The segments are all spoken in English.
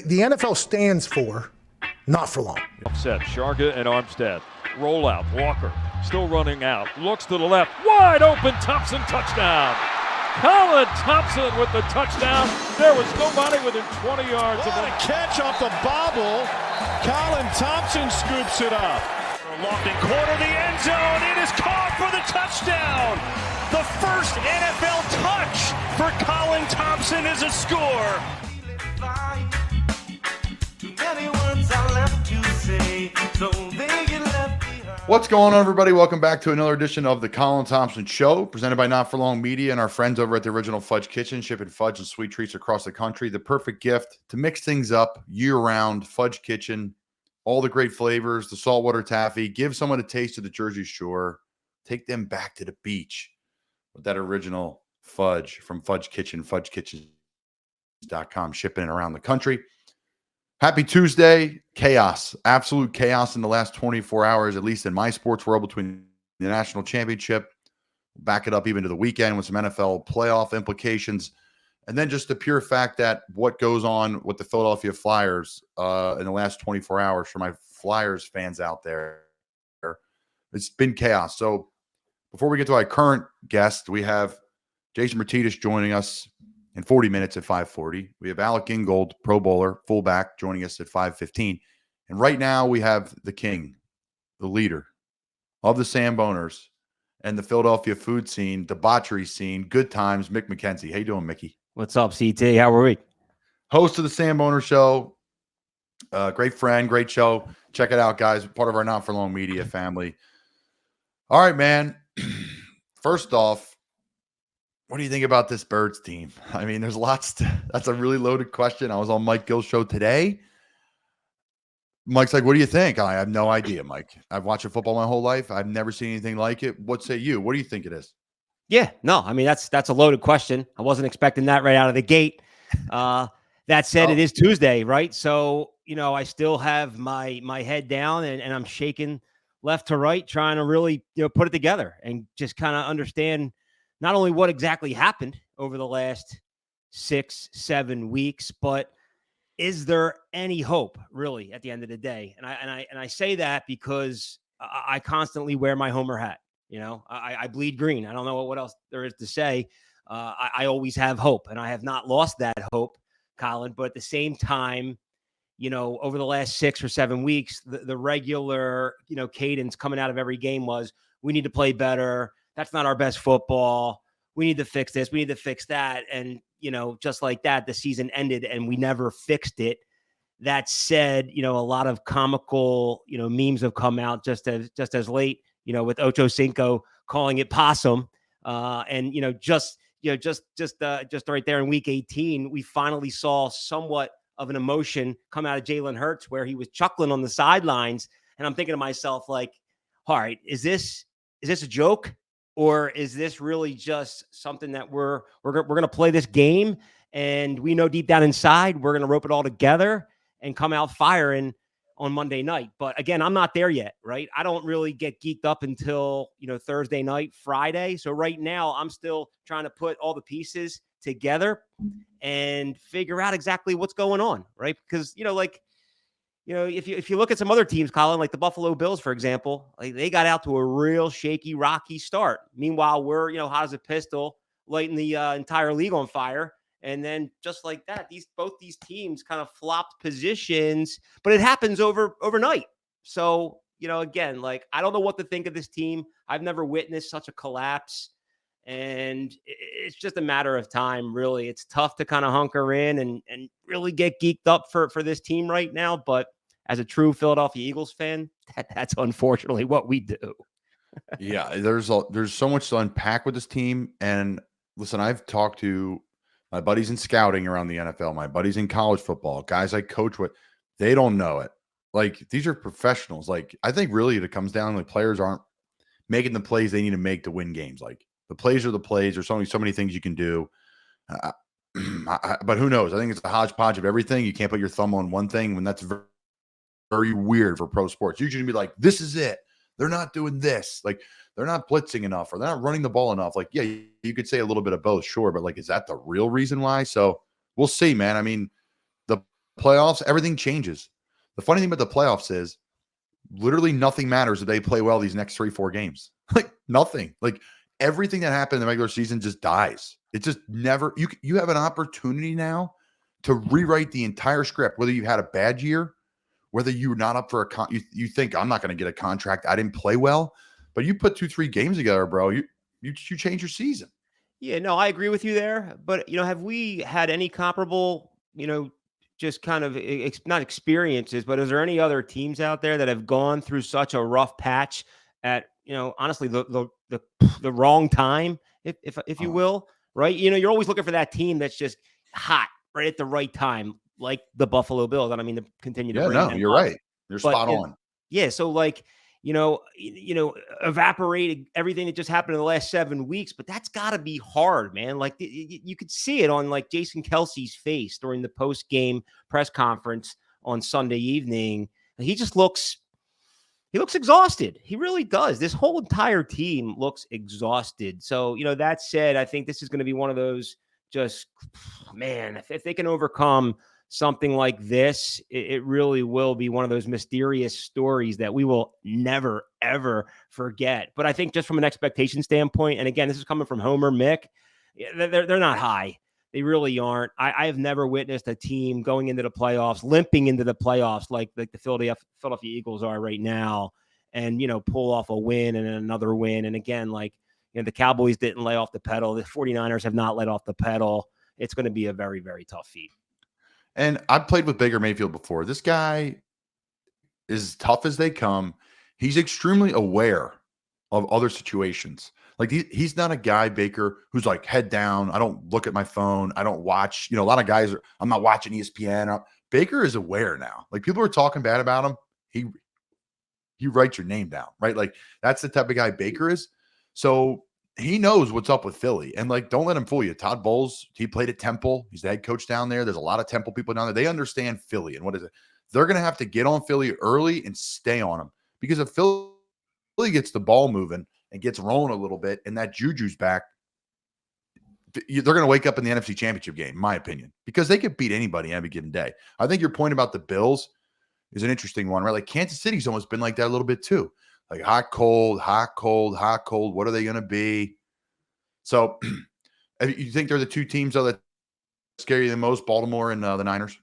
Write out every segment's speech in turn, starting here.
The NFL stands for not for long. Set, Sharga and Armstead. Roll out, Walker still running out. Looks to the left, wide open, Thompson touchdown. Colin Thompson with the touchdown. There was nobody within 20 yards of him. What a catch off the bobble. Colin Thompson scoops it up. Lofting corner, the end zone. It is caught for the touchdown. The first NFL touch for Colin Thompson is a score. What's going on, everybody? Welcome back to another edition of the Colin Thompson Show, presented by Not For Long Media and our friends over at the original Fudge Kitchen, shipping fudge and sweet treats across the country. The perfect gift to mix things up year-round. Fudge Kitchen, all the great flavors, the saltwater taffy. Give someone a taste of the Jersey Shore. Take them back to the beach with that original fudge from Fudge Kitchen, fudgekitchen.com, shipping it around the country. Happy Tuesday. Chaos, absolute chaos in the last 24 hours, at least in my sports world, between the national championship, back it up even to the weekend with some NFL playoff implications, and then just the pure fact that what goes on with the Philadelphia Flyers in the last 24 hours for my Flyers fans out there. It's been chaos. So before we get to our current guest, we have Jason Martinez joining us in 40 minutes at 5:40. We have Alec Ingold, Pro Bowler, fullback, joining us at 5:15. And right now we have the king, the leader of the Samboners and the Philadelphia food scene, debauchery scene, good times, Mick McKenzie. How you doing, Mickey? What's up, CT? How are we? Host of the Samboner Show. Great friend, great show. Check it out, guys. Part of our Not For Long Media family. All right, man. First off, what do you think about this Birds team? I mean, there's lots that's a really loaded question. I was on Mike Gill's show today. Mike's like, what do you think? I have no idea, Mike. I've watched football my whole life. I've never seen anything like it. What say you? What do you think it is? Yeah, no, I mean, that's a loaded question. I wasn't expecting that right out of the gate. That said, It is Tuesday, right? So, I still have my head down and I'm shaking left to right, trying to really, put it together and just kind of understand not only what exactly happened over the last 6-7 weeks, but is there any hope really at the end of the day? And I say that because I constantly wear my Homer hat. I bleed green. I don't know what else there is to say. I always have hope, and I have not lost that hope, Colin. But at the same time, over the last 6 or 7 weeks, the regular, cadence coming out of every game was, we need to play better. That's not our best football. We need to fix this. We need to fix that. And, just like that, the season ended and we never fixed it. That said, a lot of comical, memes have come out just as late, with Ocho Cinco calling it possum. And, just right there in week 18, we finally saw somewhat of an emotion come out of Jalen Hurts where he was chuckling on the sidelines. And I'm thinking to myself, like, all right, is this a joke? Or is this really just something that we're going to play this game and we know deep down inside we're going to rope it all together and come out firing on Monday night? But again, I'm not there yet, right? I don't really get geeked up until, Thursday night, Friday. So right now I'm still trying to put all the pieces together and figure out exactly what's going on, right? Because, if you look at some other teams, Colin, like the Buffalo Bills, for example, like they got out to a real shaky, rocky start. Meanwhile, we're, hot as a pistol, lighting the entire league on fire. And then just like that, both these teams kind of flopped positions, but it happens overnight. So, again, like, I don't know what to think of this team. I've never witnessed such a collapse. And it's just a matter of time, really. It's tough to kind of hunker in and really get geeked up for this team right now. But as a true Philadelphia Eagles fan, that's unfortunately what we do. Yeah, there's so much to unpack with this team. And listen, I've talked to my buddies in scouting around the NFL, my buddies in college football, guys I coach with. They don't know it. Like, these are professionals. Like, I think really it comes down like players aren't making the plays they need to make to win games. Like, the plays are the plays. There's so many things you can do. But who knows? I think it's a hodgepodge of everything. You can't put your thumb on one thing when that's very, very weird for pro sports. You should be like, this is it. They're not doing this. Like, they're not blitzing enough or they're not running the ball enough. Like, yeah, you could say a little bit of both, sure. But, like, is that the real reason why? So we'll see, man. I mean, the playoffs, everything changes. The funny thing about the playoffs is literally nothing matters if they play well these next 3-4 games. Like nothing. Like everything that happened in the regular season just dies. It just never. You have an opportunity now to rewrite the entire script. Whether you had a bad year, whether you're not up for a you think I'm not going to get a contract. I didn't play well, but you put 2-3 games together, bro. You change your season. Yeah, no, I agree with you there. But have we had any comparable, just kind of not experiences, but is there any other teams out there that have gone through such a rough patch at, honestly, the wrong time, if you will, right? You're always looking for that team that's just hot right at the right time, like the Buffalo Bills. I don't mean to continue to bring them you're up, right. You're spot on. Yeah, so like, evaporated everything that just happened in the last 7 weeks, but that's got to be hard, man. Like you could see it on like Jason Kelsey's face during the post-game press conference on Sunday evening. He looks exhausted. He really does. This whole entire team looks exhausted. So, that said, I think this is going to be one of those just, man, if they can overcome something like this, it really will be one of those mysterious stories that we will never, ever forget. But I think just from an expectation standpoint, and again, this is coming from Homer Mick, they're not high. They really aren't. I have never witnessed a team going into the playoffs, limping into the playoffs like the Philadelphia Eagles are right now, and, pull off a win and another win. And again, like, the Cowboys didn't lay off the pedal. The 49ers have not let off the pedal. It's going to be a very, very tough feat. And I've played with Baker Mayfield before. This guy is tough as they come. He's extremely aware of other situations. Like he's not a guy, Baker, who's like head down. I don't look at my phone. I don't watch. A lot of guys I'm not watching ESPN. Baker is aware now. Like people are talking bad about him. He writes your name down, right? Like that's the type of guy Baker is. So he knows what's up with Philly. And like, don't let him fool you. Todd Bowles, he played at Temple. He's the head coach down there. There's a lot of Temple people down there. They understand Philly. And what is it? They're going to have to get on Philly early and stay on them. Because if Philly gets the ball moving and gets rolling a little bit and that juju's back, they're going to wake up in the NFC Championship game, in my opinion, because they could beat anybody every given day. I think your point about the Bills is an interesting one, right? Like Kansas City's almost been like that a little bit too. Like hot, cold, hot, cold, hot, cold. What are they going to be? So you think they're the two teams that scare you the most, Baltimore and the Niners?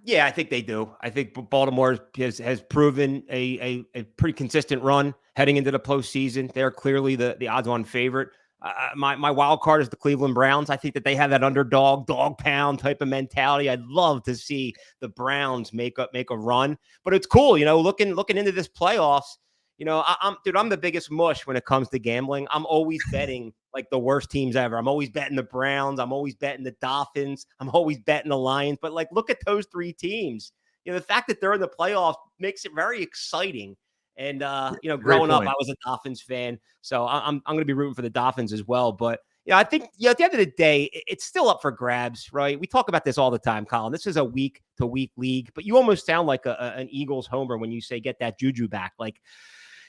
Yeah, I think they do. I think Baltimore has proven a pretty consistent run heading into the postseason. They're clearly the odds-on favorite. My wild card is the Cleveland Browns. I think that they have that underdog, dog pound type of mentality. I'd love to see the Browns make a run. But it's cool, looking into this playoffs. I'm the biggest mush when it comes to gambling. I'm always betting like the worst teams ever. I'm always betting the Browns. I'm always betting the Dolphins. I'm always betting the Lions. But like, look at those three teams. The fact that they're in the playoffs makes it very exciting. And growing up, I was a Dolphins fan, so I'm going to be rooting for the Dolphins as well. But I think at the end of the day, it's still up for grabs, right? We talk about this all the time, Colin. This is a week-to-week league, but you almost sound like an Eagles homer when you say get that juju back. Like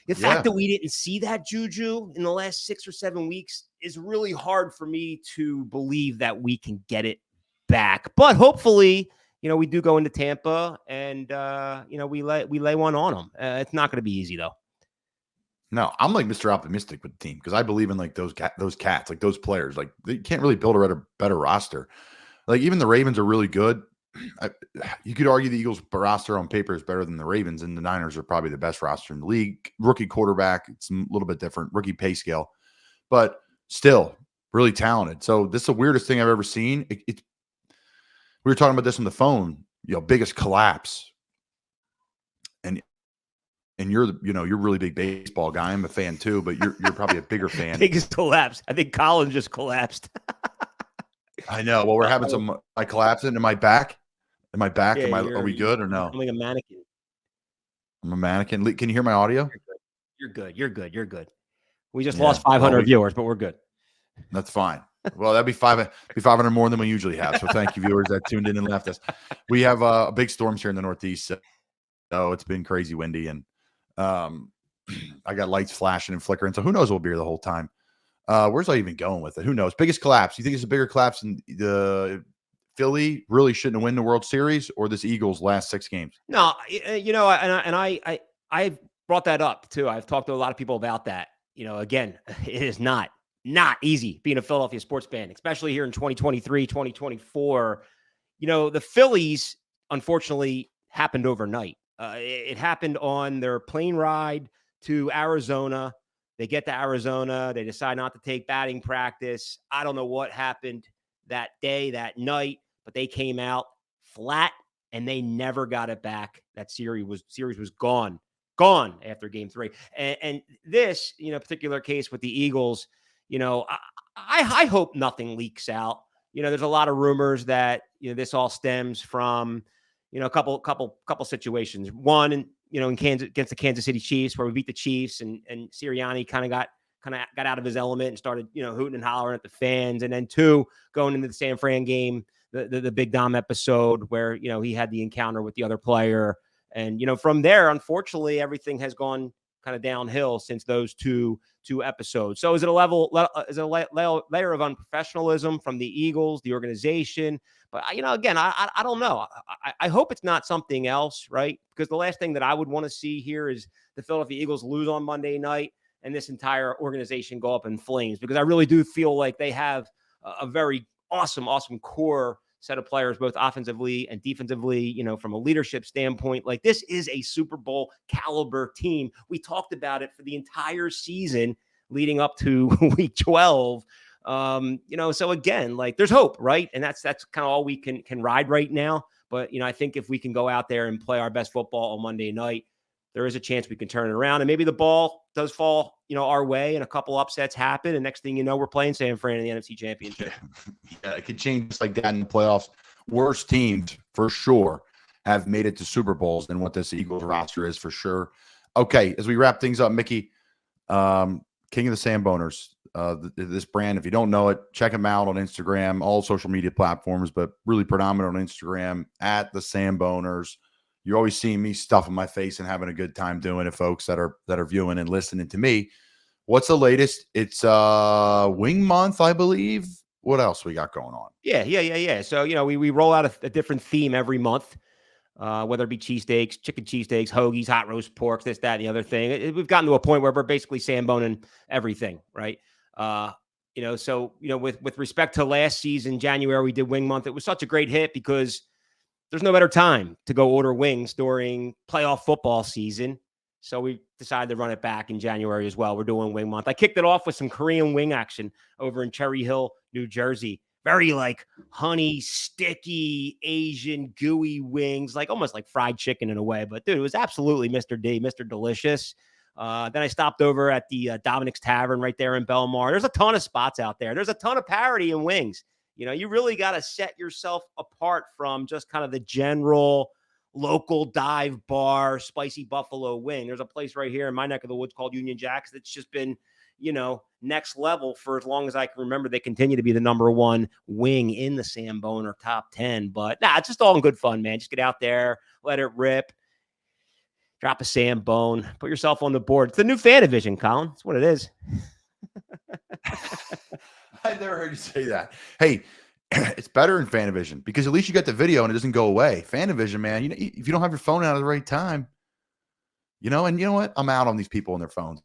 the fact that we didn't see that juju in the last 6 or 7 weeks is really hard for me to believe that we can get it back. But hopefully, we do go into Tampa and, we lay one on them. It's not going to be easy, though. No, I'm like Mr. Optimistic with the team because I believe in like those cats, like those players. Like they can't really build a better roster. Like even the Ravens are really good. You could argue the Eagles roster on paper is better than the Ravens, and the Niners are probably the best roster in the league. Rookie quarterback, it's a little bit different. Rookie pay scale, but still really talented. So this is the weirdest thing I've ever seen. We were talking about this on the phone. Biggest collapse, and you're you're a really big baseball guy. I'm a fan too, but you're probably a bigger fan. Biggest collapse. I think Colin just collapsed. I know. Well, we're having some. I collapsed into my back. Am I back? Yeah, are we good or no? I'm like a mannequin. I'm a mannequin. Can you hear my audio? You're good. We just lost 500 viewers, but we're good. That's fine. Well, that'd be 500 more than we usually have. So thank you, viewers that tuned in and left us. We have big storms here in the Northeast. So it's been crazy windy, and I got lights flashing and flickering. So who knows what we'll be here the whole time. Where's I even going with it? Who knows? Biggest collapse. You think it's a bigger collapse in the Philly really shouldn't win the World Series, or this Eagles last 6 games? No, I brought that up too. I've talked to a lot of people about that. Again, it is not easy being a Philadelphia sports fan, especially here in 2023, 2024. The Phillies, unfortunately, happened overnight. It happened on their plane ride to Arizona. They get to Arizona. They decide not to take batting practice. I don't know what happened that day, that night, but they came out flat and they never got it back. That series was gone after game 3. And this, particular case with the Eagles, I hope nothing leaks out. There's a lot of rumors that, this all stems from, a couple situations. One, in Kansas, against the Kansas City Chiefs, where we beat the Chiefs, and Sirianni kind of got out of his element and started, hooting and hollering at the fans. And then 2, going into the San Fran game, the Big Dom episode where, he had the encounter with the other player. And, from there, unfortunately, everything has gone kind of downhill since those two episodes. So is it a layer of unprofessionalism from the Eagles, the organization? But, again, I don't know. I hope it's not something else, right? Because the last thing that I would want to see here is the Philadelphia Eagles lose on Monday night and this entire organization go up in flames, because I really do feel like they have a very awesome core set of players, both offensively and defensively, from a leadership standpoint. Like, this is a Super Bowl caliber team. We talked about it for the entire season leading up to week 12. So again, like, there's hope, right? And that's kind of all we can ride right now. But, I think if we can go out there and play our best football on Monday night, there is a chance we can turn it around. And maybe the ball does fall, our way, and a couple upsets happen. And next thing you know, we're playing San Fran in the NFC Championship. Yeah, it could change just like that in the playoffs. Worst teams, for sure, have made it to Super Bowls than what this Eagles roster is, for sure. Okay, as we wrap things up, Mickey, King of the Samboners, this brand, if you don't know it, check them out on Instagram, all social media platforms, but really predominant on Instagram, at the Samboners. You're always seeing me stuffing my face and having a good time doing it, folks that are viewing and listening to me. What's the latest? It's Wing Month, I believe. What else we got going on? Yeah. So, we roll out a different theme every month, whether it be cheesesteaks, chicken cheesesteaks, hoagies, hot roast porks, this, that, and the other thing. We've gotten to a point where we're basically Samboning everything, right? With respect to last season, January, we did Wing Month. It was such a great hit because there's no better time to go order wings during playoff football season. So we decided to run it back in January as well. We're doing Wing Month. I kicked it off with some Korean wing action over in Cherry Hill, New Jersey. Very like honey, sticky, Asian, gooey wings, like almost like fried chicken in a way. But dude, it was absolutely Mr. D, Mr. Delicious. Then I stopped over at the Dominic's Tavern right there in Belmar. There's a ton of spots out there. There's a ton of parity in wings. You really got to set yourself apart from just kind of the general local dive bar, spicy buffalo wing. There's a place right here in my neck of the woods called Union Jack's that's just been, next level for as long as I can remember. They continue to be the number 1 wing in the Samboner top 10. But it's just all in good fun, man. Just get out there, let it rip, drop a Sambone, put yourself on the board. It's the new Fanavision, Colin. That's what it is. I never heard you say that. Hey, it's better in Fanavision because at least you get the video and it doesn't go away. Fanavision, man, if you don't have your phone out at the right time, and you know what? I'm out on these people and their phones.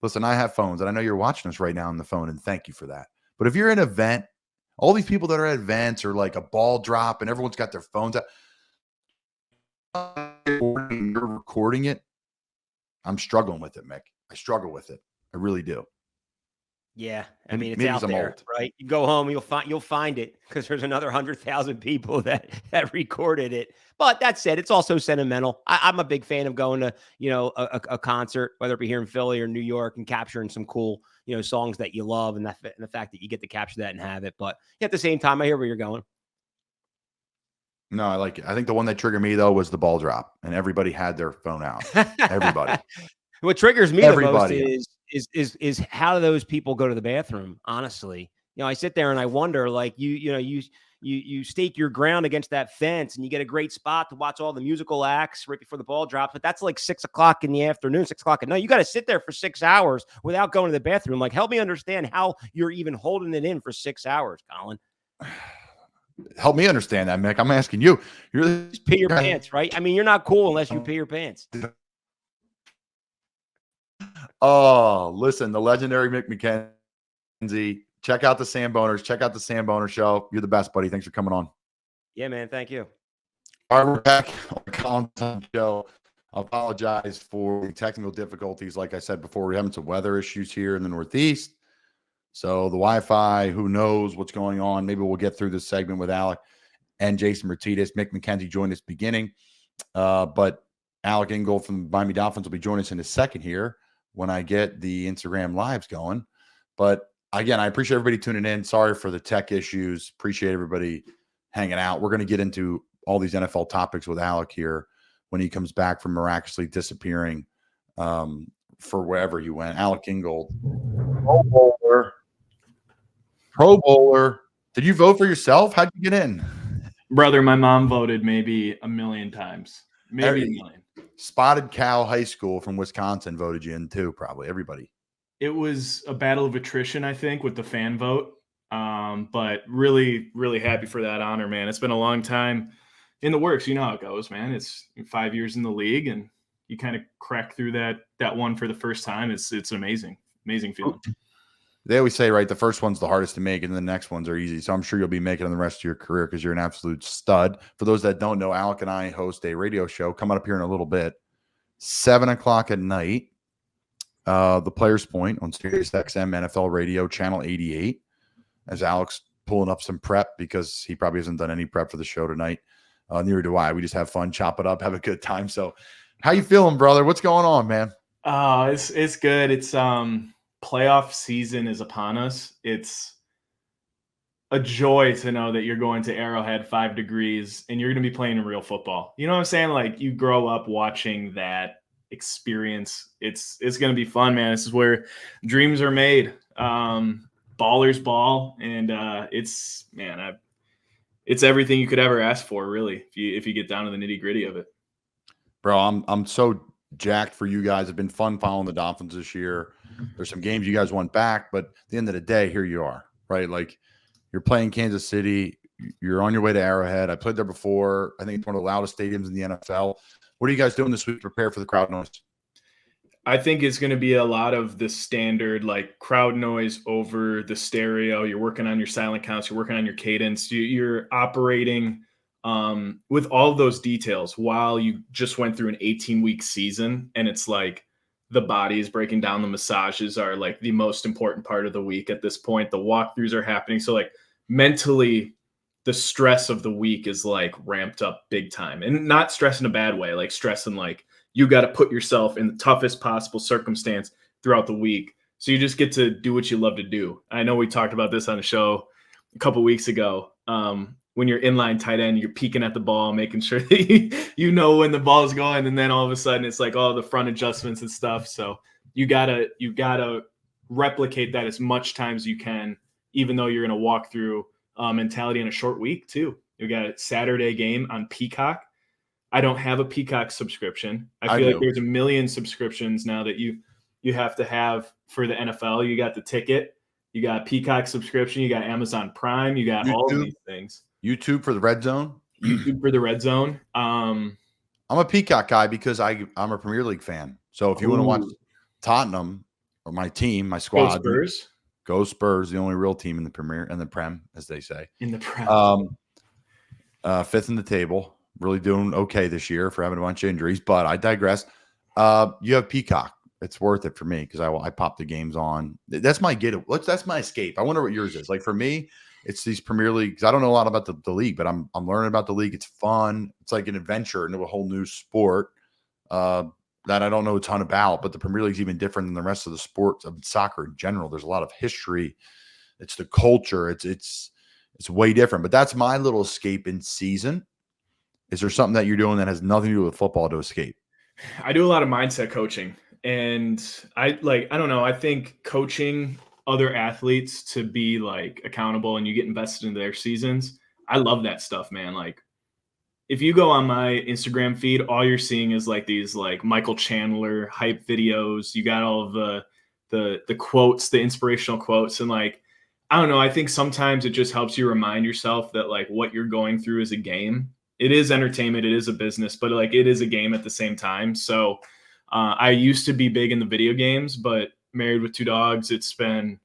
Listen, I have phones, and I know you're watching us right now on the phone, and thank you for that. But if you're at an event, all these people that are at events or like a ball drop and everyone's got their phones out, you're recording it, I'm struggling with it, Mick. I struggle with it. I really do. Yeah, I mean, it's out there, right? You go home, you'll find it because there's another 100,000 people that recorded it. But that said, it's also sentimental. I'm a big fan of going to, a concert, whether it be here in Philly or New York, and capturing some cool, songs that you love, and the fact that you get to capture that and have it. But at the same time, I hear where you're going. No, I like it. I think the one that triggered me though was the ball drop, and everybody had their phone out. Everybody. What triggers me the most is how do those people go to the bathroom? Honestly, I sit there and I wonder, like, you stake your ground against that fence and you get a great spot to watch all the musical acts right before the ball drops. But that's like 6 o'clock in the afternoon, 6 o'clock at night. You got to sit there for 6 hours without going to the bathroom. Like, help me understand how you're even holding it in for 6 hours, Colin. Help me understand that, Mick. I'm asking you. You're Just pee your pants, right? I mean, you're not cool unless you pee your pants. Oh, listen, the legendary Mick McKenzie. Check out the Samboners. Check out the Samboner show. You're the best, buddy. Thanks for coming on. Yeah, man. Thank you. All right, we're back on the Colin show. I apologize for the technical difficulties. Like I said before, we're having some weather issues here in the Northeast. So the Wi-Fi, who knows what's going on. Maybe we'll get through this segment with Alec and Jason Martinez. Mick McKenzie joined us beginning. But Alec Ingold from the Miami Dolphins will be joining us in a second here when I get the Instagram lives going. But again, I appreciate everybody tuning in. Sorry for the tech issues. Appreciate everybody hanging out. We're going to get into all these NFL topics with Alec here when he comes back from miraculously disappearing for wherever he went. Alec Ingold, Pro Bowler. Did you vote for yourself? How'd you get in? Brother, my mom voted maybe a million times. Maybe a million. Spotted Cow High School from Wisconsin voted you in too, probably. Everybody. It was a battle of attrition, I think, with the fan vote. But really, really happy for that honor, man. It's been a long time in the works. You know how it goes, man. It's 5 years in the league, and you kind of crack through that one for the first time. It's an amazing feeling. They always say, right, the first one's the hardest to make, and the next ones are easy. So I'm sure you'll be making them the rest of your career because you're an absolute stud. For those that don't know, Alec and I host a radio show coming up here in a little bit, 7 o'clock at night. The Players Point on Sirius XM NFL Radio, Channel 88. As Alec's pulling up some prep because he probably hasn't done any prep for the show tonight. Neither do I. We just have fun, chop it up, have a good time. So, how you feeling, brother? What's going on, man? It's good. It's playoff season is upon us. It's a joy to know that you're going to Arrowhead 5 degrees and you're going to be playing real football. You know what I'm saying? Like, you grow up watching that experience. It's going to be fun, man. This is where dreams are made. Ballers ball, and it's everything you could ever ask for, really, if you get down to the nitty-gritty of it. Bro, I'm so jacked for you guys. It's been fun following the Dolphins this year. There's some games you guys won back, but at the end of the day, here you are, right? Like, you're playing Kansas City. You're on your way to Arrowhead. I played there before. I think it's one of the loudest stadiums in the NFL. What are you guys doing this week to prepare for the crowd noise? I think it's going to be a lot of the standard, like, crowd noise over the stereo. You're working on your silent counts. You're working on your cadence. You're operating with all of those details while you just went through an 18-week season. And it's like the body is breaking down. The massages are like the most important part of the week at this point. The walkthroughs are happening. So, like, mentally, the stress of the week is like ramped up big time, and not stress in a bad way, like stressing like you got to put yourself in the toughest possible circumstance throughout the week. So you just get to do what you love to do. I know we talked about this on a show a couple weeks ago. When you're inline tight end, you're peeking at the ball, making sure that you know when the ball is going. And then all of a sudden it's like all the front adjustments and stuff. So you gotta replicate that as much time as you can, even though you're going to walk through mentality in a short week too. You got a Saturday game on Peacock. I don't have a Peacock subscription. I feel like there's a million subscriptions now that you have to have for the NFL. You got the ticket, you got Peacock subscription, you got Amazon Prime, you got all of these things. YouTube for the Red Zone. YouTube for the Red Zone. I'm a Peacock guy because I'm a Premier League fan. So if you want to watch Tottenham or my team, my squad, Go Spurs, the only real team in the Premier and the Prem, as they say. In the Prem. Fifth in the table. Really doing okay this year for having a bunch of injuries, but I digress. You have Peacock. It's worth it for me because I pop the games on. That's my that's my escape. I wonder what yours is. Like, for me, it's these Premier Leagues. I don't know a lot about the league, but I'm learning about the league. It's fun. It's like an adventure into a whole new sport that I don't know a ton about. But the Premier League's even different than the rest of the sports of soccer in general. There's a lot of history. It's the culture. It's way different. But that's my little escape in season. Is there something that you're doing that has nothing to do with football to escape? I do a lot of mindset coaching, and I don't know. I think coaching other athletes to be like accountable and you get invested in their seasons. I love that stuff, man. Like, if you go on my Instagram feed, all you're seeing is like these like Michael Chandler hype videos. You got all of the quotes, the inspirational quotes. And like, I don't know. I think sometimes it just helps you remind yourself that like what you're going through is a game. It is entertainment. It is a business, but like it is a game at the same time. So I used to be big in the video games, but married with 2 dogs, it's been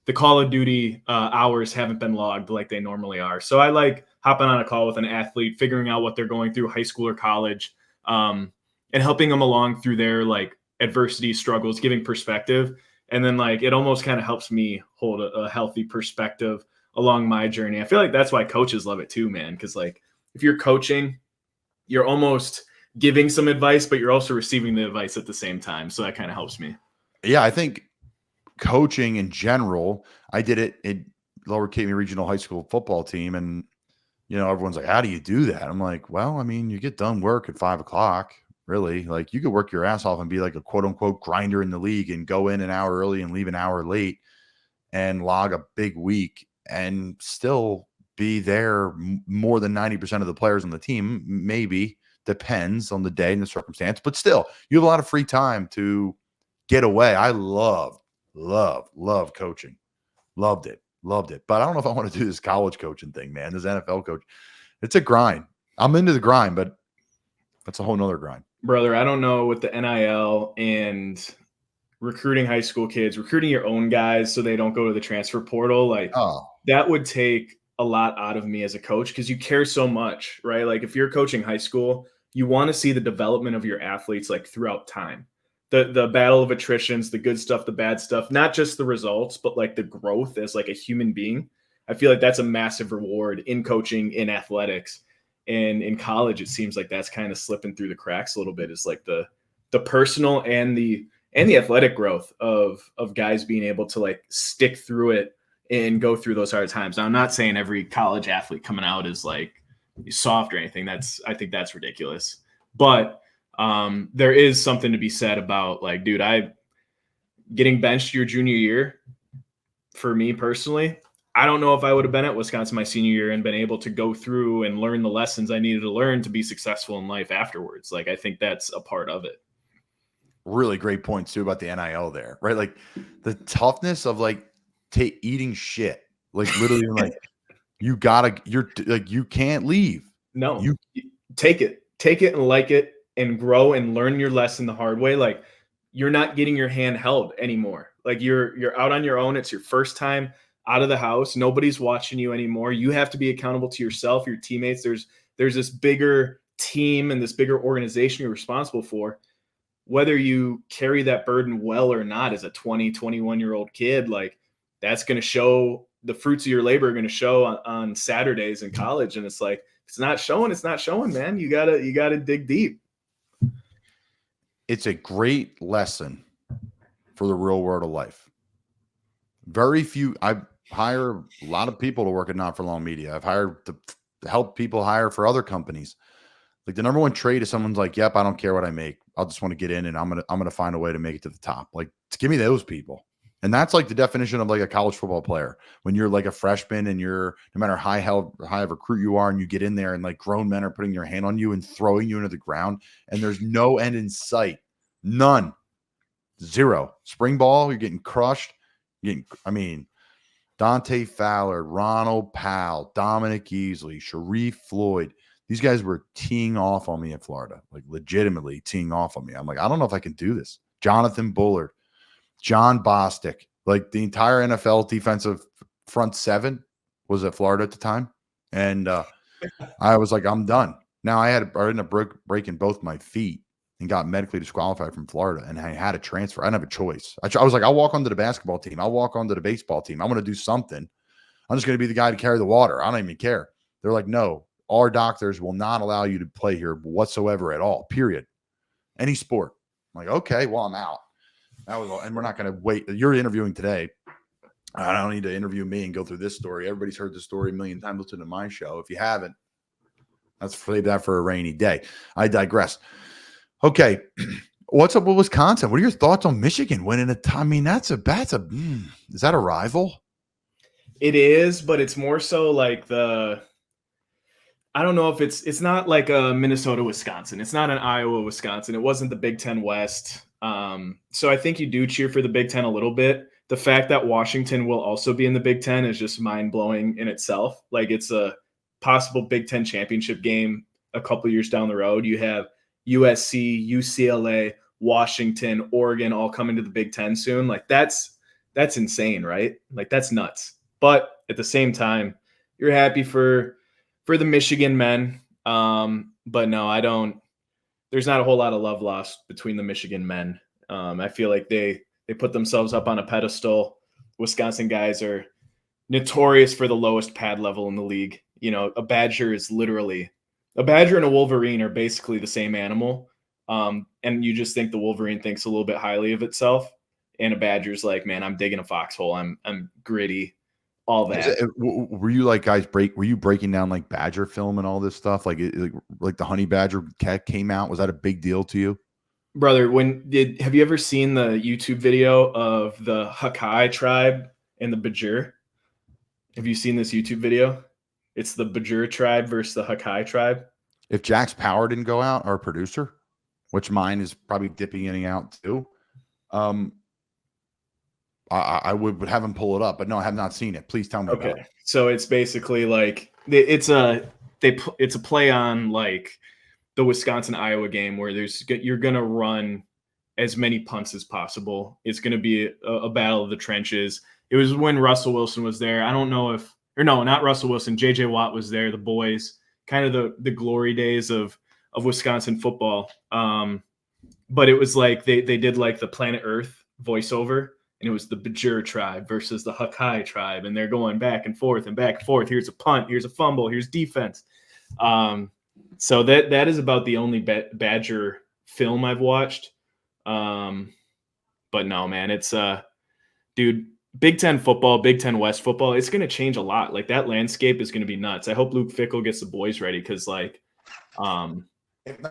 the Call of Duty hours haven't been logged like they normally are. So I like hopping on a call with an athlete, figuring out what they're going through, high school or college, and helping them along through their like adversity, struggles, giving perspective. And then like it almost kind of helps me hold a healthy perspective along my journey. I feel like that's why coaches love it too, man. Because like if you're coaching, you're almost giving some advice, but you're also receiving the advice at the same time. So that kind of helps me. Yeah, I think coaching in general, I did it in Lower Cape Regional High School football team. And, you know, everyone's like, how do you do that? I'm like, well, I mean, you get done work at 5 o'clock. Really, like you could work your ass off and be like a quote unquote grinder in the league and go in an hour early and leave an hour late and log a big week and still be there more than 90% of the players on the team. Maybe depends on the day and the circumstance, but still you have a lot of free time to get away. I love coaching. Loved it. But I don't know if I want to do this college coaching thing, man. This NFL coach, it's a grind. I'm into the grind, but that's a whole nother grind. Brother, I don't know with the NIL and recruiting high school kids, recruiting your own guys so they don't go to the transfer portal. Like that would take a lot out of me as a coach because you care so much, right? Like if you're coaching high school, you want to see the development of your athletes like throughout time. The battle of attritions, the good stuff, the bad stuff, not just the results, but like the growth as like a human being. I feel like that's a massive reward in coaching, in athletics. And in college, it seems like that's kind of slipping through the cracks a little bit. Is like the personal and the athletic growth of guys being able to like stick through it and go through those hard times. Now, I'm not saying every college athlete coming out is like soft or anything. I think that's ridiculous. But there is something to be said about like, dude, getting benched your junior year for me personally. I don't know if I would have been at Wisconsin my senior year and been able to go through and learn the lessons I needed to learn to be successful in life afterwards. Like, I think that's a part of it. Really great points too about the NIL there, right? Like the toughness of like eating shit, like literally like you can't leave. No, you take it and like it and grow and learn your lesson the hard way. Like you're not getting your hand held anymore. Like you're out on your own. It's your first time out of the house. Nobody's watching you anymore. You have to be accountable to yourself, your teammates. There's this bigger team and this bigger organization you're responsible for. Whether you carry that burden well or not as a 20, 21-year-old kid, like that's going to show, the fruits of your labor are going to show on Saturdays in college. And it's like, it's not showing, man. You gotta dig deep. It's a great lesson for the real world of life. Very few, I hire a lot of people to work at Not For Long Media. I've hired to help people hire for other companies. Like the number one trait is someone's like, yep, I don't care what I make. I'll just want to get in and I'm gonna find a way to make it to the top. Like, give me those people. And that's like the definition of like a college football player. When you're like a freshman and you're, no matter how high of a recruit you are, and you get in there and like grown men are putting your hand on you and throwing you into the ground and there's no end in sight. None. Zero. Spring ball, you're getting crushed. Dante Fowler, Ronald Powell, Dominic Easley, Sharif Floyd. These guys were teeing off on me in Florida, like legitimately teeing off on me. I'm like, I don't know if I can do this. Jonathan Bullard, John Bostic, like the entire NFL defensive front seven was at Florida at the time. And I was like, I'm done. Now I ended up breaking both my feet and got medically disqualified from Florida, and I had a transfer. I didn't have a choice. I was like, I'll walk onto the basketball team. I'll walk onto the baseball team. I'm going to do something. I'm just going to be the guy to carry the water. I don't even care. They're like, no, our doctors will not allow you to play here whatsoever at all, period. Any sport. I'm like, okay, well, I'm out. That was all. And we're not going to wait. You're interviewing today. I don't need to interview me and go through this story. Everybody's heard this story a million times. Listen to my show. If you haven't, save that for a rainy day. I digress. Okay. What's up with Wisconsin? What are your thoughts on Michigan winning I mean, is that a rival? It is, but it's more so like I don't know if it's not like a Minnesota, Wisconsin. It's not an Iowa, Wisconsin. It wasn't the Big Ten West. So I think you do cheer for the Big Ten a little bit. the fact that Washington will also be in the Big Ten is just mind-blowing in itself. Like, it's a possible Big Ten championship game a couple years down the road. You have USC, UCLA, Washington, Oregon all coming to the Big Ten soon. Like, that's insane, right? Like, that's nuts. But at the same time, you're happy for the Michigan men. But no, I don't. There's not a whole lot of love lost between the Michigan men. I feel like they put themselves up on a pedestal. Wisconsin guys are notorious for the lowest pad level in the league. You know, a Badger and a Wolverine are basically the same animal. And you just think the Wolverine thinks a little bit highly of itself. And a Badger's like, man, I'm digging a foxhole. I'm gritty, all that. Were you like were you breaking down like Badger film and all this stuff? Like the Honey Badger came out. Was that a big deal to you? Brother, have you ever seen the YouTube video of the Hakai tribe and the Badger? Have you seen this YouTube video? It's the Badger tribe versus the Hakai tribe. If Jack's power didn't go out, our producer, which mine is probably dipping in and out too, I would have him pull it up, but no, I have not seen it. Please tell me about it. So it's basically like it's a play on like the Wisconsin-Iowa game where you're going to run as many punts as possible. It's going to be a battle of the trenches. It was when Russell Wilson was there. I don't know not Russell Wilson. J.J. Watt was there, the boys, kind of the glory days of Wisconsin football. But it was like they did like the Planet Earth voiceover, and it was the Badger tribe versus the Hakai tribe, and they're going back and forth and back and forth. Here's a punt, here's a fumble, here's defense. So that is about the only Badger film I've watched. But no, man, it's dude, Big Ten football, Big Ten West football, it's going to change a lot. Like, that landscape is going to be nuts. I hope Luke Fickell gets the boys ready because, like,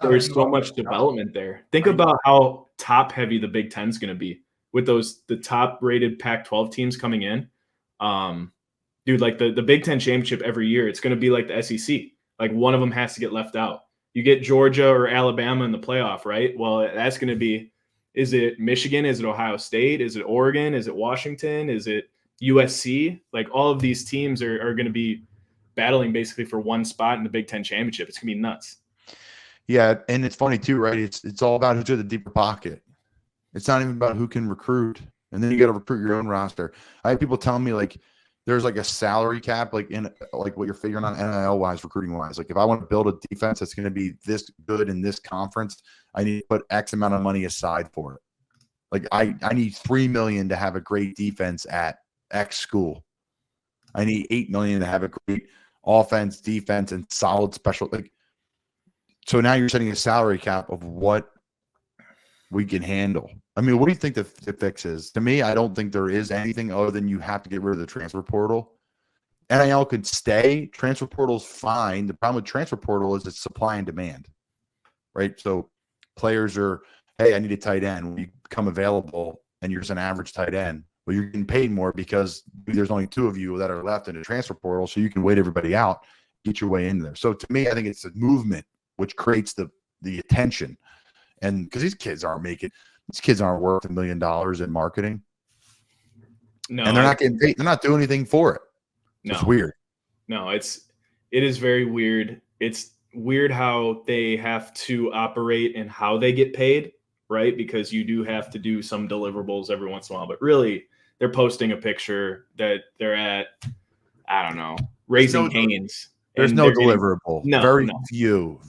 there's so much development there. Think about how top heavy the Big Ten is going to be with the top rated Pac-12 teams coming in. Dude, like the Big Ten championship every year, it's going to be like the SEC. Like, one of them has to get left out. You get Georgia or Alabama in the playoff, right? Well, that's going to be, is it Michigan? Is it Ohio State? Is it Oregon? Is it Washington? Is it USC? Like, all of these teams are going to be battling basically for one spot in the Big Ten championship. It's going to be nuts. Yeah, and it's funny too, right? It's all about who's in the deeper pocket. It's not even about who can recruit. And then you got to recruit your own roster. I have people telling me, like, there's like a salary cap, like in like what you're figuring on NIL wise, recruiting wise. Like, if I want to build a defense that's going to be this good in this conference, I need to put X amount of money aside for it. Like, I need $3 million to have a great defense at X school. I need $8 million to have a great offense, defense, and solid special. Like, so now you're setting a salary cap of what we can handle. I mean, what do you think the fix is? To me, I don't think there is anything other than you have to get rid of the transfer portal. NIL could stay. Transfer portal's fine. The problem with transfer portal is it's supply and demand, right? So players are, hey, I need a tight end. When you become available and you're just an average tight end, well, you're getting paid more because there's only 2 of you that are left in the transfer portal, so you can wait everybody out, get your way in there. So to me, I think it's a movement which creates the attention. And because these kids aren't worth $1 million in marketing. No, and they're not getting paid. They're not doing anything for it. No. It's weird. No, it is very weird. It's weird how they have to operate and how they get paid, right? Because you do have to do some deliverables every once in a while, but really they're posting a picture that they're at, I don't know, Raising Cane's. There's no deliverable.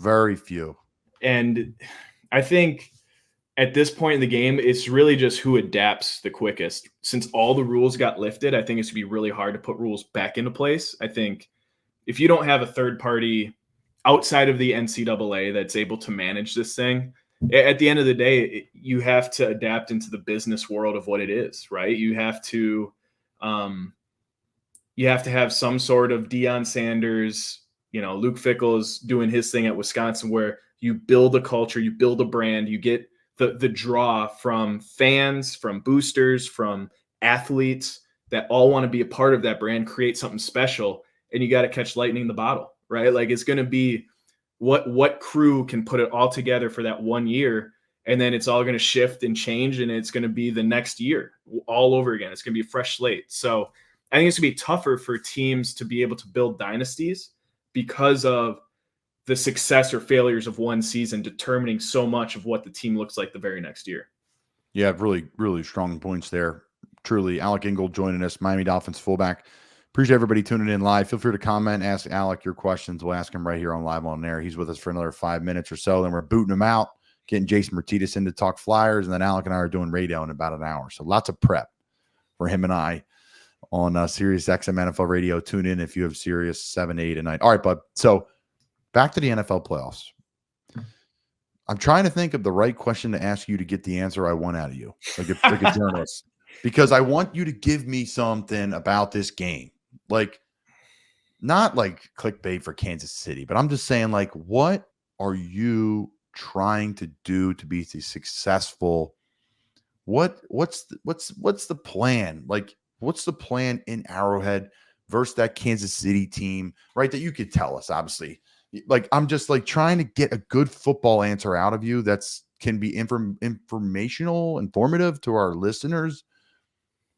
Very few. And I think at this point in the game, it's really just who adapts the quickest. Since all the rules got lifted, I think it's going to be really hard to put rules back into place. I think if you don't have a third party outside of the NCAA that's able to manage this thing, at the end of the day, you have to adapt into the business world of what it is, right? You have to have some sort of Deion Sanders, Luke Fickell is doing his thing at Wisconsin where you build a culture, you build a brand, you get the draw from fans, from boosters, from athletes that all want to be a part of that brand, create something special, and you got to catch lightning in the bottle, right? Like, it's going to be what crew can put it all together for that 1 year and then it's all going to shift and change, and it's going to be the next year all over again. It's going to be a fresh slate. So I think it's going to be tougher for teams to be able to build dynasties because of the success or failures of one season determining so much of what the team looks like the very next year. Yeah, really, really strong points there. Truly, Alec Ingold joining us, Miami Dolphins fullback. Appreciate everybody tuning in live. Feel free to comment, ask Alec your questions. We'll ask him right here on Live on Air. He's with us for another 5 minutes or so. Then we're booting him out, getting Jason Martinez in to talk Flyers, and then Alec and I are doing radio in about an hour. So lots of prep for him and I on Sirius XM NFL Radio. Tune in if you have Sirius 7, 8, and 9. All right, bud. So back to the NFL playoffs. I'm trying to think of the right question to ask you to get the answer I want out of you, like a journalist, because I want you to give me something about this game. Like, not like clickbait for Kansas City, but I'm just saying, like, what are you trying to do to be successful? What's the plan? Like, what's the plan in Arrowhead versus that Kansas City team, right? That you could tell us, obviously. Like, I'm just like trying to get a good football answer out of you that's can be informational, informative to our listeners.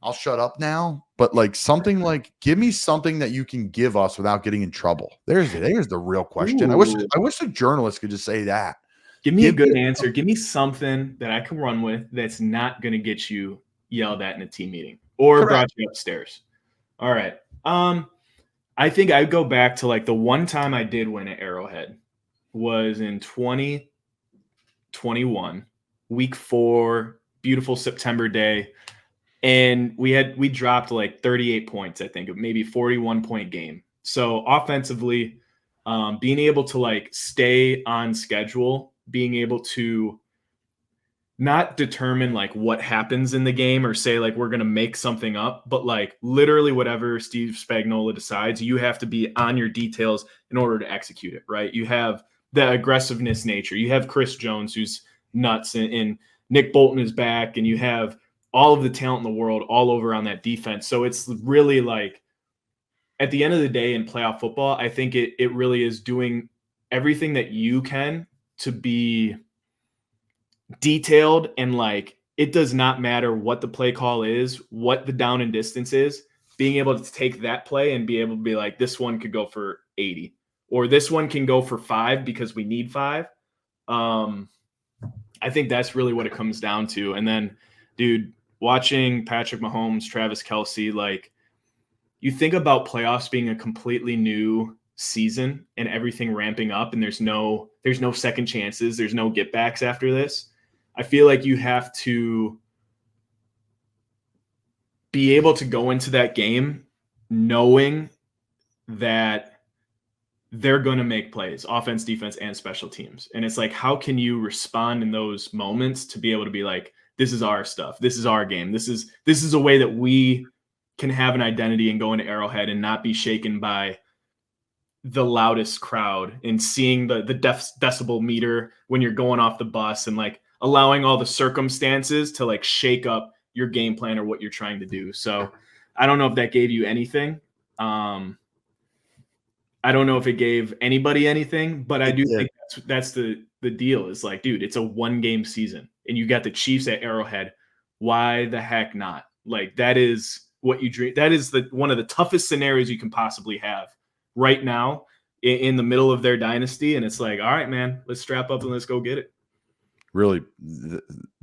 I'll shut up now, but like something like, give me something that you can give us without getting in trouble. There's the real question. Ooh. I wish a journalist could just say that. Give me a good answer. Give me something that I can run with that's not going to get you yelled at in a team meeting or Correct. brought you upstairs. All right. I think I'd go back to like the one time I did win at Arrowhead was in 2021, week 4, beautiful September day. And we dropped like 38 points, I think, maybe 41-point game. So offensively, being able to like stay on schedule, being able to not determine like what happens in the game or say like we're going to make something up, but like literally whatever Steve Spagnuolo decides, you have to be on your details in order to execute it, right? You have the aggressiveness nature. You have Chris Jones, who's nuts, and Nick Bolton is back, and you have all of the talent in the world all over on that defense. So it's really like, at the end of the day in playoff football, I think it really is doing everything that you can to be detailed, and like, it does not matter what the play call is, what the down and distance is, being able to take that play and be able to be like, this one could go for 80 or this one can go for 5 because we need 5. I think that's really what it comes down to. And then, dude, watching Patrick Mahomes, Travis Kelce, like, you think about playoffs being a completely new season and everything ramping up, and there's no second chances, there's no get backs after this. I feel like you have to be able to go into that game knowing that they're going to make plays, offense, defense, and special teams. And it's like, how can you respond in those moments to be able to be like, this is our stuff, this is our game, this is a way that we can have an identity and go into Arrowhead and not be shaken by the loudest crowd and seeing the decibel meter when you're going off the bus, and like allowing all the circumstances to like shake up your game plan or what you're trying to do. So I don't know if that gave you anything. I don't know if it gave anybody anything, but I do think that's the deal is like, dude, it's a 1-game season and you got the Chiefs at Arrowhead. Why the heck not? Like, that is what you dream. That is one of the toughest scenarios you can possibly have right now in the middle of their dynasty. And it's like, all right, man, let's strap up and let's go get it. Really,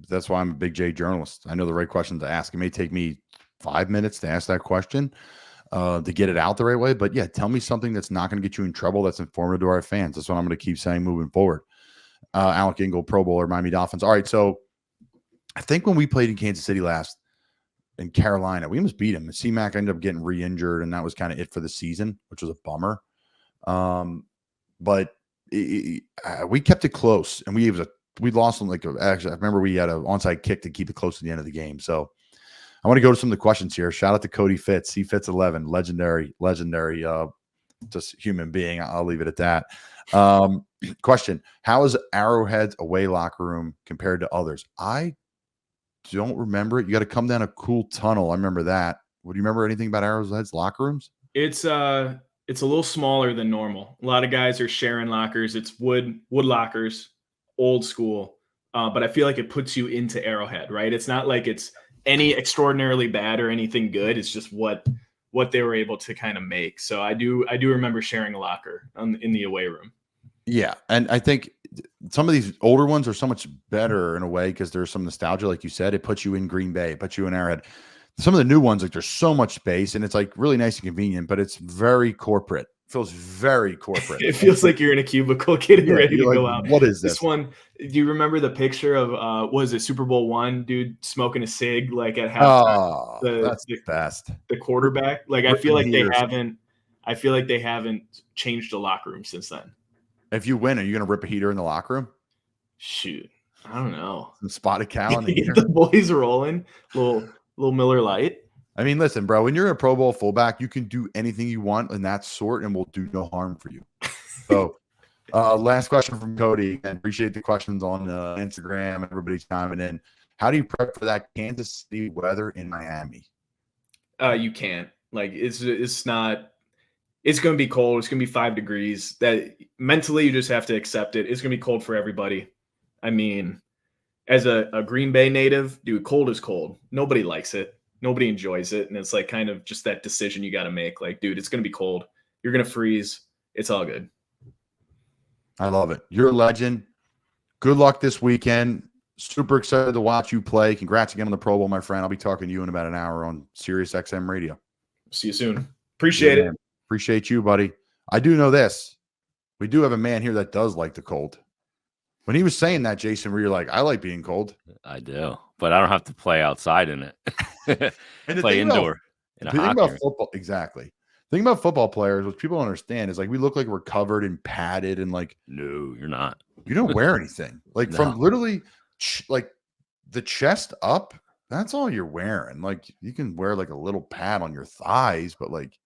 that's why I'm a big J journalist. I know the right question to ask. It may take me 5 minutes to ask that question to get it out the right way. But yeah, tell me something that's not going to get you in trouble, that's informative to our fans. That's what I'm going to keep saying moving forward. Alec Ingold, Pro Bowler, Miami Dolphins. All right, so I think when we played in Kansas City last, in Carolina, we almost beat him. C-Mac ended up getting re-injured, and that was kind of it for the season, which was a bummer. But we kept it close, and we lost them. Actually, I remember we had an onside kick to keep it close to the end of the game. So I want to go to some of the questions here. Shout out to Cody Fitz. C Fitz 11, legendary, just human being. I'll leave it at that. Question: how is Arrowhead's away locker room compared to others? I don't remember it. You got to come down a cool tunnel. I remember that. Would you remember anything about Arrowhead's locker rooms? It's a little smaller than normal. A lot of guys are sharing lockers. It's wood lockers, old school. but I feel like it puts you into Arrowhead, right? It's not like it's any extraordinarily bad or anything good. It's just what they were able to kind of make. So I do remember sharing a locker in the away room. Yeah, and I think some of these older ones are so much better in a way because there's some nostalgia, like you said. It puts you in Green Bay, it puts you in Arrowhead. Some of the new ones, like there's so much space, and it's like really nice and convenient, but it's very corporate. It feels very corporate. It feels like you're in a cubicle getting ready to go out. What is this one? Do you remember the picture of was it Super Bowl I, dude smoking a cig like at halftime? That's the best. The quarterback. Like I feel like they haven't changed the locker room since then. If you win, are you going to rip a heater in the locker room? Shoot, I don't know. Some spotted cow in the heater. The boys rolling, little Miller Lite. I mean, listen, bro, when you're a Pro Bowl fullback, you can do anything you want in that sort and we'll do no harm for you. So, last question from Cody, and appreciate the questions on Instagram. Everybody's chiming in. How do you prep for that Kansas City weather in Miami? You can't. Like, it's not. It's going to be cold. It's going to be 5 degrees. That mentally, you just have to accept it. It's going to be cold for everybody. I mean, as a Green Bay native, dude, cold is cold. Nobody likes it. Nobody enjoys it. And it's like kind of just that decision you got to make. Like, dude, it's going to be cold. You're going to freeze. It's all good. I love it. You're a legend. Good luck this weekend. Super excited to watch you play. Congrats again on the Pro Bowl, my friend. I'll be talking to you in about an hour on Sirius XM Radio. See you soon. Appreciate it. Appreciate you, buddy. I do know this. We do have a man here that does like the cold. When he was saying that, Jason, where you're like, I like being cold. I do, but I don't have to play outside in it. And play indoor. The thing about football, exactly. The thing about football players, what people don't understand is like we look like we're covered and padded and like, no, you're not. You don't wear anything. Like from literally like the chest up, that's all you're wearing. Like you can wear like a little pad on your thighs, but like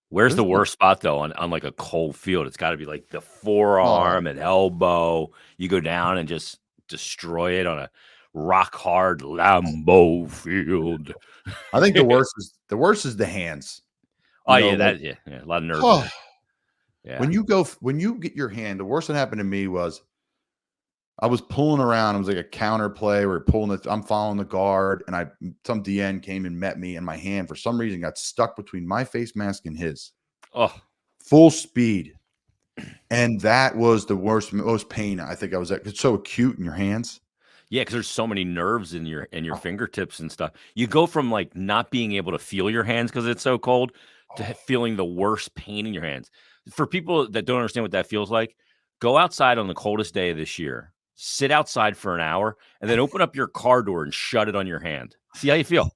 where's the worst spot though on like a cold field? It's got to be like the forearm and elbow. You go down and just destroy it on a rock hard Lambeau field. I think the worst is the hands. Oh yeah, yeah, a lot of nerves. Yeah. When you get your hand, the worst that happened to me was I was pulling around. It was like a counter play where I'm following the guard, and some DN came and met me, and my hand for some reason got stuck between my face mask and his. Oh, full speed, and that was the worst, most pain I think I was at. It's so acute in your hands. Yeah, because there's so many nerves in your fingertips and stuff. You go from like not being able to feel your hands because it's so cold to feeling the worst pain in your hands. For people that don't understand what that feels like, go outside on the coldest day of this year. Sit outside for an hour and then open up your car door and shut it on your hand. See how you feel.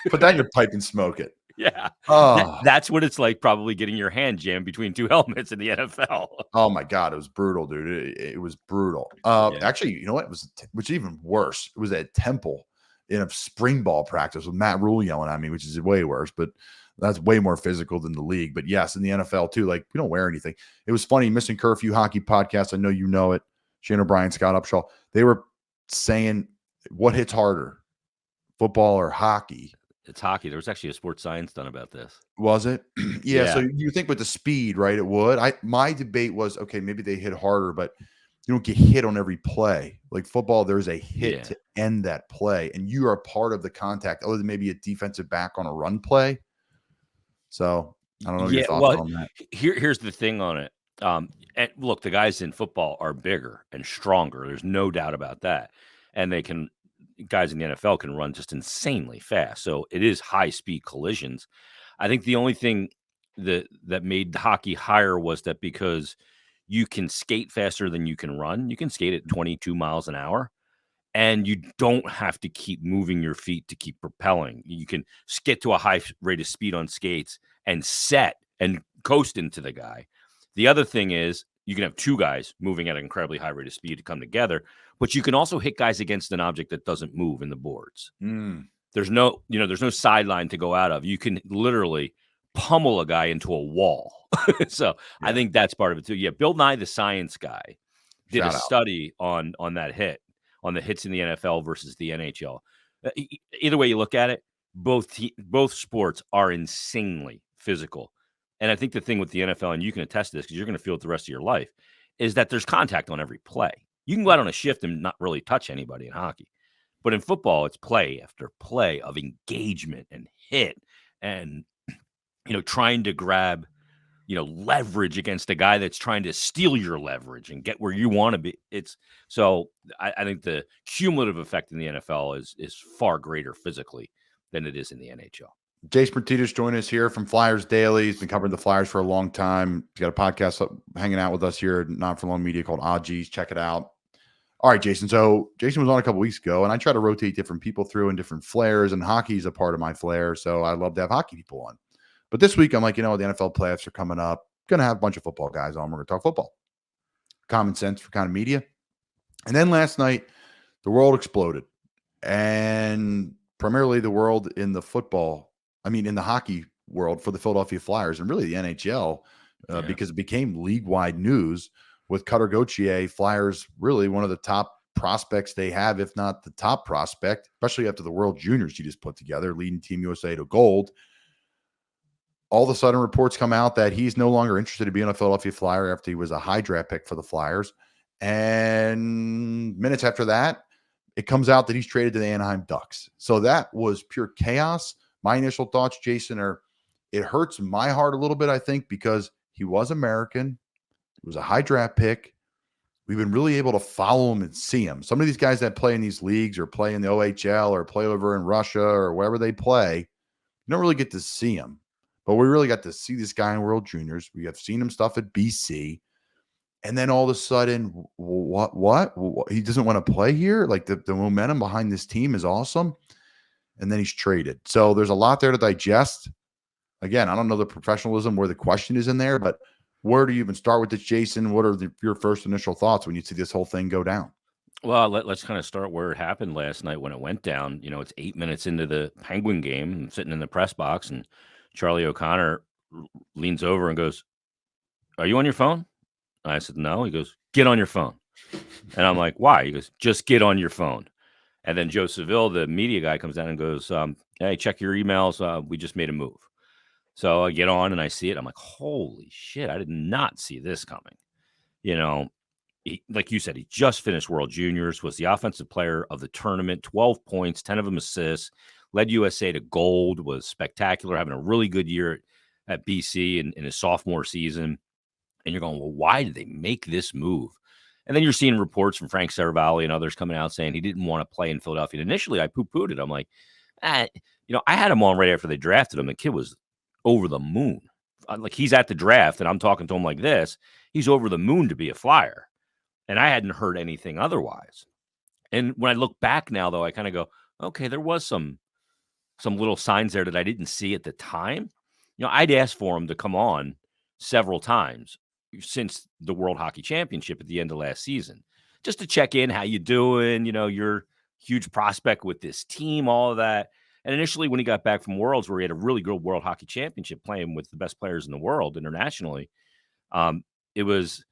Put that in your pipe and smoke it. Yeah. Oh. That's what it's like probably getting your hand jammed between two helmets in the NFL. Oh my God. It was brutal, dude. It was brutal. Actually, you know what? It was even worse. It was at Temple in a spring ball practice with Matt Rule yelling at me, which is way worse, but that's way more physical than the league. But yes, in the NFL too, like we don't wear anything. It was funny. Missing Curfew Hockey Podcast. I know you know it. Shane O'Brien, Scott Upshaw. They were saying what hits harder, football or hockey? It's hockey. There was actually a sports science done about this. Was it? Yeah. So you think with the speed, right? It would. My debate was, okay, maybe they hit harder, but you don't get hit on every play. Like football, there's a hit to end that play, and you are part of the contact, other than maybe a defensive back on a run play. So I don't know your thoughts on that. Here's the thing on it. And look, the guys in football are bigger and stronger. There's no doubt about that. And guys in the NFL can run just insanely fast. So it is high speed collisions. I think the only thing that made hockey higher was that because you can skate faster than you can run. You can skate at 22 miles an hour and you don't have to keep moving your feet to keep propelling. You can get to a high rate of speed on skates and set and coast into the guy. The other thing is you can have two guys moving at an incredibly high rate of speed to come together, but you can also hit guys against an object that doesn't move in the boards. There's no sideline to go out of. You can literally pummel a guy into a wall. So I think that's part of it too. Yeah. Bill Nye, the science guy, did a study on that hit, on the hits in the NFL versus the NHL. Either way you look at it, both sports are insanely physical. And I think the thing with the NFL, and you can attest to this because you're going to feel it the rest of your life, is that there's contact on every play. You can go out on a shift and not really touch anybody in hockey. But in football, it's play after play of engagement and hit and, trying to grab, leverage against a guy that's trying to steal your leverage and get where you want to be. I think the cumulative effect in the NFL is far greater physically than it is in the NHL. Jason Martinez joined us here from Flyers Daily. He's been covering the Flyers for a long time. He's got a podcast hanging out with us here at Not For Long Media called Odgies. Check it out. All right, Jason. So Jason was on a couple weeks ago, and I try to rotate different people through and different flares, and hockey is a part of my flair. So I love to have hockey people on. But this week, I'm like, the NFL playoffs are coming up. Going to have a bunch of football guys on. We're going to talk football. Common sense for kind of media. And then last night, the world exploded. And primarily the world in the hockey world for the Philadelphia Flyers and really the NHL, because it became league-wide news with Cutter Gauthier. Flyers really one of the top prospects they have, if not the top prospect, especially after the World Juniors he just put together, leading Team USA to gold. All of a sudden, reports come out that he's no longer interested in being a Philadelphia Flyer after he was a high draft pick for the Flyers. And minutes after that, it comes out that he's traded to the Anaheim Ducks. So that was pure chaos. My initial thoughts, Jason, are it hurts my heart a little bit, I think, because he was American. He was a high draft pick. We've been really able to follow him and see him. Some of these guys that play in these leagues or play in the OHL or play over in Russia or wherever they play, you don't really get to see him. But we really got to see this guy in World Juniors. We have seen him stuff at BC. And then all of a sudden, what? He doesn't want to play here? Like the momentum behind this team is awesome. And then he's traded. So there's a lot there to digest. Again, I don't know the professionalism where the question is in there, but where do you even start with this, Jason? What are your first initial thoughts when you see this whole thing go down? Well, let's kind of start where it happened last night when it went down. It's 8 minutes into the Penguin game. I'm sitting in the press box, and Charlie O'Connor leans over and goes, "Are you on your phone?" I said, "No." He goes, "Get on your phone." And I'm like, "Why?" He goes, "Just get on your phone." And then Joe Seville, the media guy, comes down and goes, "Hey, check your emails. We just made a move." So I get on and I see it. I'm like, holy shit, I did not see this coming. Like you said, he just finished World Juniors, was the offensive player of the tournament, 12 points, 10 of them assists, led USA to gold, was spectacular, having a really good year at BC in his sophomore season. And you're going, well, why did they make this move? And then you're seeing reports from Frank Saravalli and others coming out saying he didn't want to play in Philadelphia. And initially, I poo-pooed it. I'm like, I had him on right after they drafted him. The kid was over the moon. Like, he's at the draft, and I'm talking to him like this. He's over the moon to be a Flyer. And I hadn't heard anything otherwise. And when I look back now, though, I kind of go, okay, there was some little signs there that I didn't see at the time. I'd asked for him to come on several times since the World Hockey Championship at the end of last season, just to check in, how you doing? You're huge prospect with this team, all of that. And initially, when he got back from Worlds, where he had a really good World Hockey Championship playing with the best players in the world internationally, it was,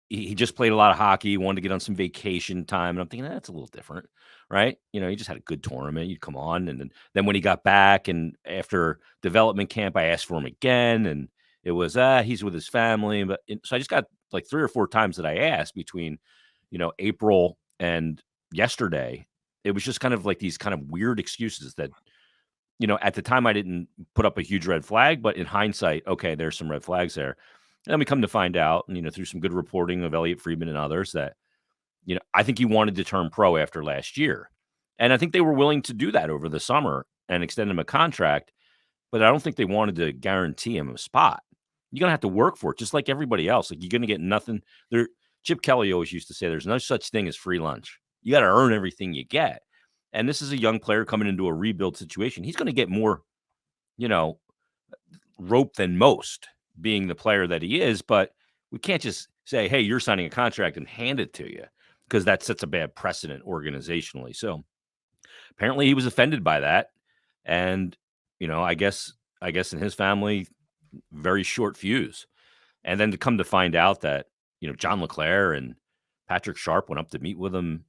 he just played a lot of hockey. He wanted to get on some vacation time. And I'm thinking, that's a little different, right? He just had a good tournament. You'd come on. And then when he got back and after development camp, I asked for him again. And it was, he's with his family. So I just got like 3 or 4 times that I asked between, April and yesterday. It was just kind of like these kind of weird excuses that, at the time I didn't put up a huge red flag, but in hindsight, okay, there's some red flags there. And then we come to find out, through some good reporting of Elliot Friedman and others that, I think he wanted to turn pro after last year. And I think they were willing to do that over the summer and extend him a contract, but I don't think they wanted to guarantee him a spot. You're going to have to work for it, just like everybody else. Like, you're going to get nothing there. Chip Kelly always used to say there's no such thing as free lunch. You got to earn everything you get. And this is a young player coming into a rebuild situation. He's going to get more, rope than most, being the player that he is. But we can't just say, hey, you're signing a contract and hand it to you, because that sets a bad precedent organizationally. So apparently he was offended by that. And, I guess in his family, very short fuse. And then to come to find out that, John LeClair and Patrick Sharp went up to meet with him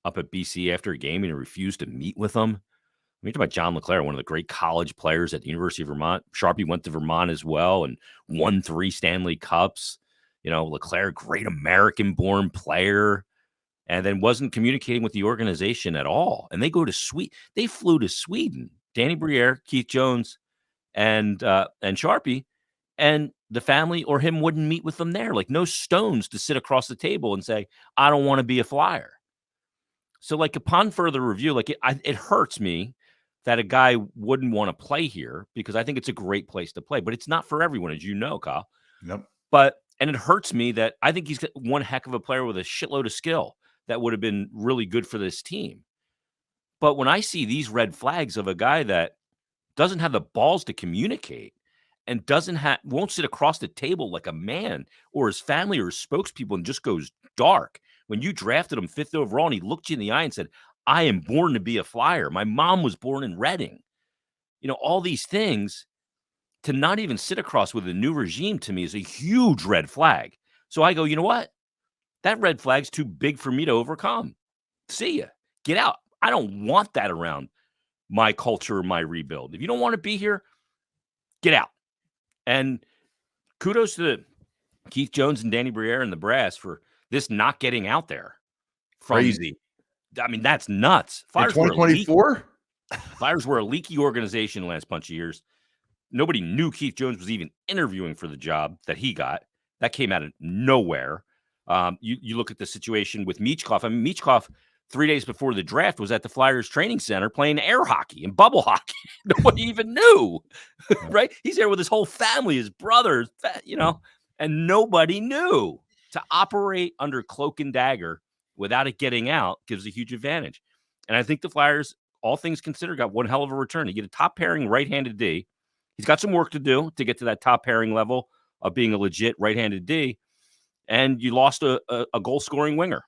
up at BC after a game, and he refused to meet with them. I mean, talk about John LeClair, one of the great college players at the University of Vermont. Sharpie went to Vermont as well and won 3 Stanley Cups. Leclerc, great American-born player, and then wasn't communicating with the organization at all. And they go to Sweden. They flew to Sweden. Danny Briere, Keith Jones, and Sharpie, and the family or him wouldn't meet with them there. Like, no stones to sit across the table and say, I don't want to be a Flyer. So, like, upon further review, like, it hurts me that a guy wouldn't want to play here, because I think it's a great place to play, but it's not for everyone, as you know, Kyle. Nope. And it hurts me that I think he's got one heck of a player with a shitload of skill that would have been really good for this team. But when I see these red flags of a guy that doesn't have the balls to communicate and won't sit across the table like a man or his family or his spokespeople, and just goes dark. When you drafted him 5th overall and he looked you in the eye and said, I am born to be a Flyer. My mom was born in Reading. All these things, to not even sit across with a new regime, to me is a huge red flag. So I go, you know what? That red flag's too big for me to overcome. See ya. Get out. I don't want that around my culture, my rebuild. If you don't want to be here, get out. And kudos to Keith Jones and Danny Briere and the brass for this not getting out there. Crazy. I mean, that's nuts. Flyers 2024? Flyers were a leaky organization the last bunch of years. Nobody knew Keith Jones was even interviewing for the job that he got. That came out of nowhere. You look at the situation with Michkov. I mean, Michkov, 3 days before the draft, was at the Flyers training center playing air hockey and bubble hockey. Nobody even knew, right? He's there with his whole family, his brothers, and nobody knew. To operate under cloak and dagger without it getting out gives a huge advantage. And I think the Flyers, all things considered, got one hell of a return. You get a top pairing right-handed D. He's got some work to do to get to that top pairing level of being a legit right-handed D. And you lost a goal-scoring winger.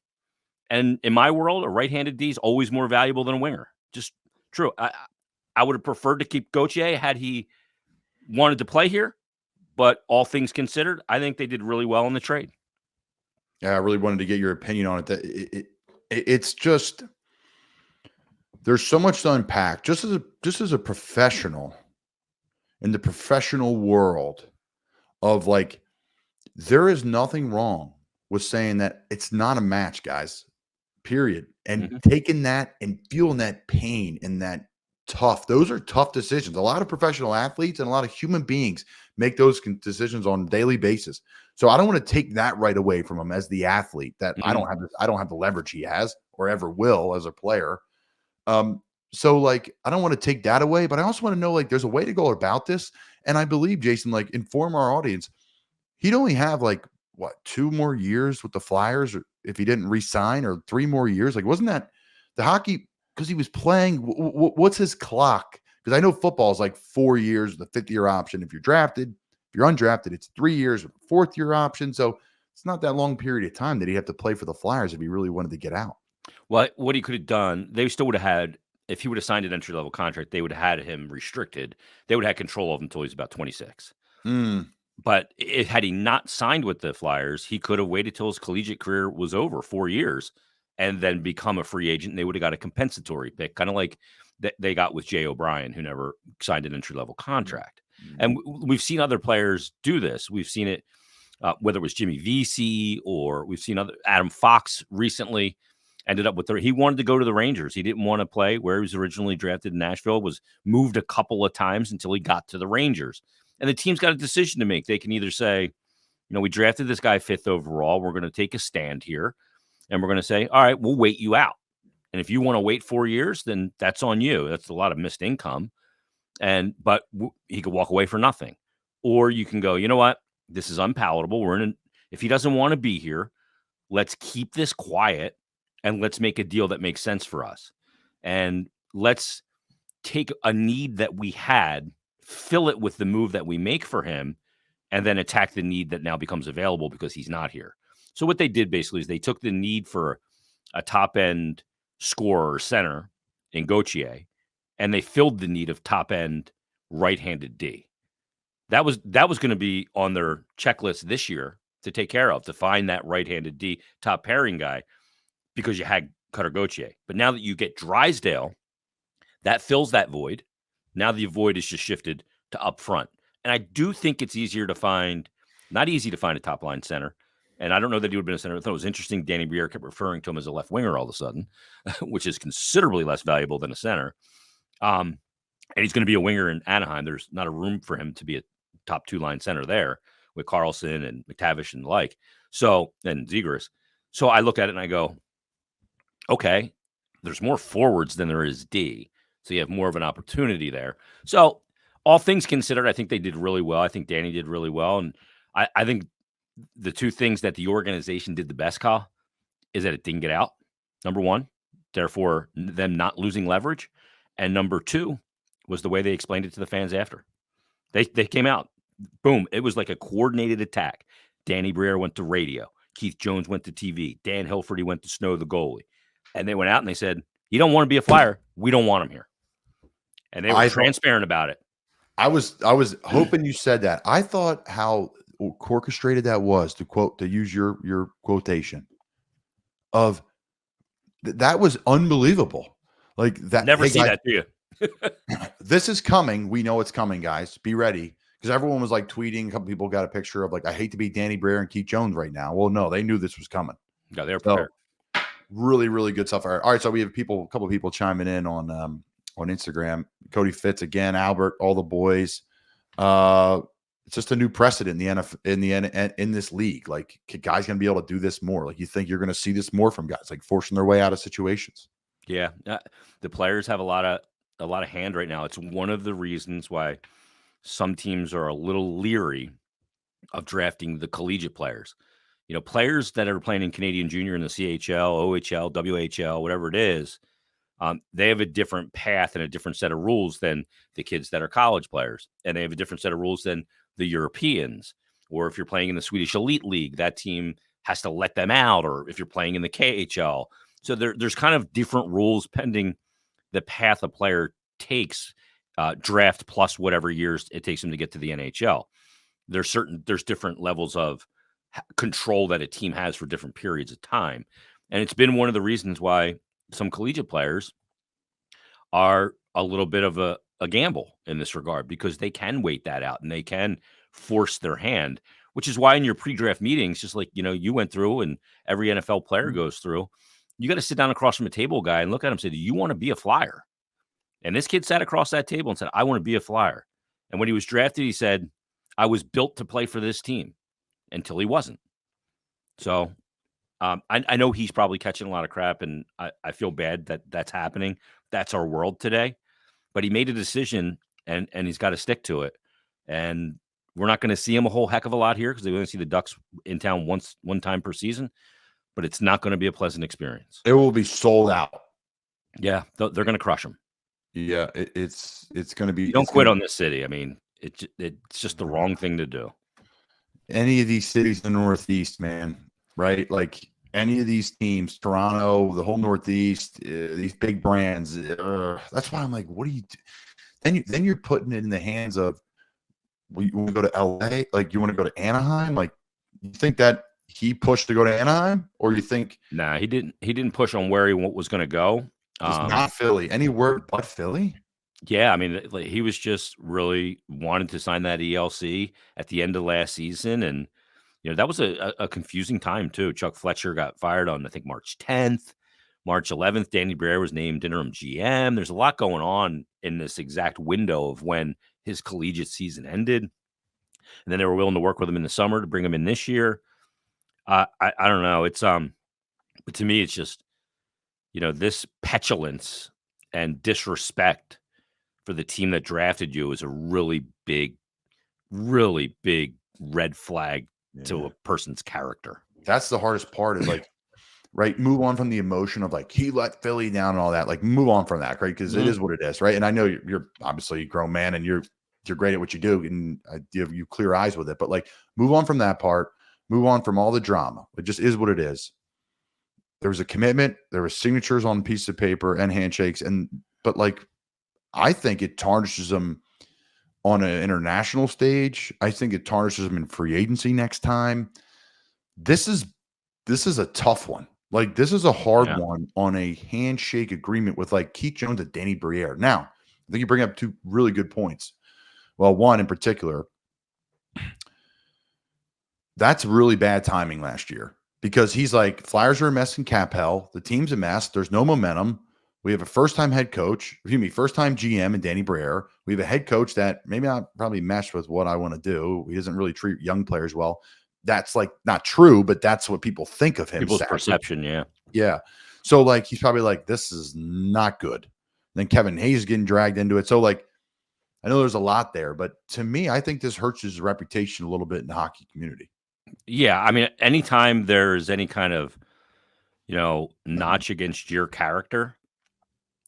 And in my world, a right-handed D is always more valuable than a winger. Just true. I would have preferred to keep Gauthier had he wanted to play here. But all things considered, I think they did really well in the trade. Yeah, I really wanted to get your opinion on it. That it's just, there's so much to unpack. Just as a professional in the professional world of, like, there is nothing wrong with saying that it's not a match, guys, period. And taking that and feeling that pain and that those are tough decisions. A lot of professional athletes and a lot of human beings make those decisions on a daily basis. So I don't want to take that right away from him as the athlete, that I don't have the leverage he has or ever will as a player. So, like, I don't want to take that away, but I also want to know, like, there's a way to go about this. And I believe, Jason, like, inform our audience, he'd only have, like, 2 more years with the Flyers, or if he didn't re-sign, or 3 more years. Like, wasn't that the hockey, because he was playing, what's his clock? Because I know football is like 4 years with a 5th-year option. If you're drafted, if you're undrafted, it's 3 years with a 4th-year option. So it's not that long period of time that he'd have to play for the Flyers if he really wanted to get out. Well, what he could have done, they still would have had, if he would have signed an entry-level contract, they would have had him restricted. They would have had control of him until he's about 26. But had he not signed with the Flyers, he could have waited till his collegiate career was over, 4 years, and then become a free agent. And they would have got a compensatory pick, kind of like they got with Jay O'Brien, who never signed an entry-level contract. And we've seen other players do this. We've seen it, whether it was Jimmy Vesey, or we've seen Adam Fox recently ended up with he wanted to go to the Rangers. He didn't want to play where he was originally drafted in Nashville, was moved a couple of times until he got to the Rangers. And the team's got a decision to make. They can either say, we drafted this guy 5th overall. We're going to take a stand here, and we're going to say, all right, we'll wait you out. And if you want to wait 4 years, then that's on you. That's a lot of missed income. But he could walk away for nothing. Or you can go, you know what? This is unpalatable. If he doesn't want to be here, let's keep this quiet and let's make a deal that makes sense for us. And let's take a need that we had, fill it with the move that we make for him, and then attack the need that now becomes available because he's not here. So what they did basically is they took the need for a top-end scorer or center in Gauthier, and they filled the need of top-end right-handed D. That was going to be on their checklist this year to take care of, to find that right-handed D top pairing guy, because you had Cutter Gauthier. But now that you get Drysdale, that fills that void. Now the void is just shifted to up front. And I do think it's easier to find, not easy to find a top-line center, And I don't know that he would have been a center. I thought it was interesting. Danny Briere kept referring to him as a left winger all of a sudden, which is considerably less valuable than a center. And he's going to be a winger in Anaheim. There's not a room for him to be a top 2-line center there with Carlson and McTavish and the like. So, and Zegras. So I look at it and I go, okay, there's more forwards than there is D. So you have more of an opportunity there. So all things considered, I think they did really well. I think Danny did really well. And I think the two things that the organization did the best, Kyle, is that it didn't get out, number one, therefore them not losing leverage. And number two was the way they explained it to the fans after. They came out, boom, it was like a coordinated attack. Danny Briere went to radio. Keith Jones went to TV. Dan Hilferty went to Snow, the goalie. And they went out and they said, you don't want to be a Flyer. We don't want him here. And they were transparent about it. I was hoping you said that. I thought how orchestrated that was, to use your quotation of that was unbelievable. Like that. Never see that, do you? This is coming. We know it's coming, guys. Be ready. Because everyone was like tweeting. A couple people got a picture of like, I hate to be Danny Briere and Keith Jones right now. Well, no, they knew this was coming. Yeah, they're prepared. So, really, really good stuff. All right, so we have a couple of people chiming in on Instagram. Cody Fitz again, Albert, all the boys. It's just a new precedent in the NFL, in this league. Like, guys gonna be able to do this more. Like, you think you're gonna see this more from guys, like forcing their way out of situations. Yeah, the players have a lot of hand right now. It's one of the reasons why some teams are a little leery of drafting the collegiate players. You know, players that are playing in Canadian Junior in the CHL, OHL, WHL, whatever it is, they have a different path and a different set of rules than the kids that are college players. And they have a different set of rules than the Europeans. Or if you're playing in the Swedish Elite League, that team has to let them out. Or if you're playing in the KHL. So there's kind of different rules pending the path a player takes, draft plus whatever years it takes them to get to the NHL. There's different levels of control that a team has for different periods of time. And it's been one of the reasons why some collegiate players are a little bit of a gamble in this regard, because they can wait that out and they can force their hand, which is why in your pre-draft meetings, just like, you went through and every NFL player goes through, you got to sit down across from a table guy and look at him and say, do you want to be a Flyer? And this kid sat across that table and said, I want to be a Flyer. And when he was drafted, he said, I was built to play for this team, until he wasn't. So I know he's probably catching a lot of crap, and I feel bad that that's happening. That's our world today. But he made a decision, and he's got to stick to it. And we're not going to see him a whole heck of a lot here, because we only see the Ducks in town one time per season. But it's not going to be a pleasant experience. It will be sold out. Yeah, they're going to crush him. Yeah, it's going to be. You don't quit on this city. I mean, it's just the wrong thing to do. Any of these cities in the Northeast, man, right? Like any of these teams, Toronto, the whole Northeast, these big brands. That's why I'm like, what do you do? Then you're putting it in the hands of, you want to go to LA? Like, you want to go to Anaheim? Like, you think that he pushed to go to Anaheim, or you think? Nah, he didn't push on where he was going to go. It's not Philly. Any word but Philly? Yeah, I mean, he was just really wanted to sign that ELC at the end of last season. And, that was a confusing time, too. Chuck Fletcher got fired on, I think, March 10th. March 11th, Danny Briere was named interim GM. There's a lot going on in this exact window of when his collegiate season ended. And then they were willing to work with him in the summer to bring him in this year. I don't know. It's but to me, it's just, this petulance and disrespect for the team that drafted you is a really big red flag to a person's character. That's the hardest part, is like, right, move on from the emotion of like, he let Philly down and all that. Like, move on from that, right? Because it is what it is, right? And I know you're obviously a grown man and you're great at what you do, and you clear eyes with it. But like, move on from that part. Move on from all the drama. It just is what it is. There was a commitment. There were signatures on a piece of paper and handshakes, but like, I think it tarnishes them on an international stage. I think it tarnishes them in free agency next time. This is a tough one. Like, this is a hard one on a handshake agreement with like Keith Jones and Danny Briere. Now, I think you bring up two really good points. Well, one in particular, That's really bad timing last year because he's like, Flyers are a mess in cap hell. The team's a mess. There's no momentum. We have a first-time head coach, first-time GM and Danny Briere. We have a head coach that maybe not probably meshed with what I want to do. He doesn't really treat young players well. That's like not true, but that's what people think of him. People's perception, yeah. Yeah. So like he's probably like, this is not good. Then Kevin Hayes getting dragged into it. So like I know there's a lot there, but to me, I think this hurts his reputation a little bit in the hockey community. Yeah, I mean, anytime there's any kind of, notch against your character,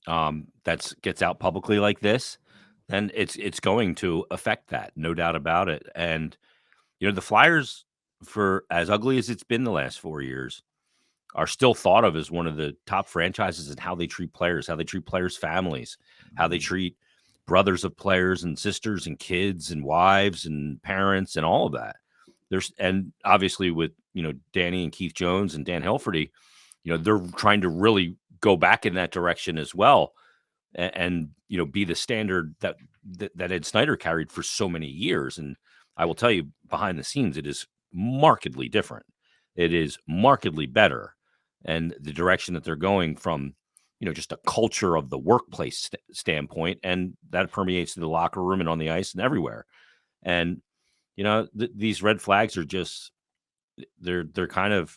that gets out publicly like this, then it's going to affect that, no doubt about it. And the Flyers, for as ugly as it's been the last 4 years, are still thought of as one of the top franchises in how they treat players, how they treat players' families, how they treat brothers of players and sisters and kids and wives and parents and all of that. And obviously with, Danny and Keith Jones and Dan Hilferty, they're trying to really go back in that direction as well. And be the standard that Ed Snyder carried for so many years. And I will tell you, behind the scenes, it is markedly different. It is markedly better. And the direction that they're going from, just a culture of the workplace standpoint, and that permeates to the locker room and on the ice and everywhere. And, these red flags are just, they're kind of,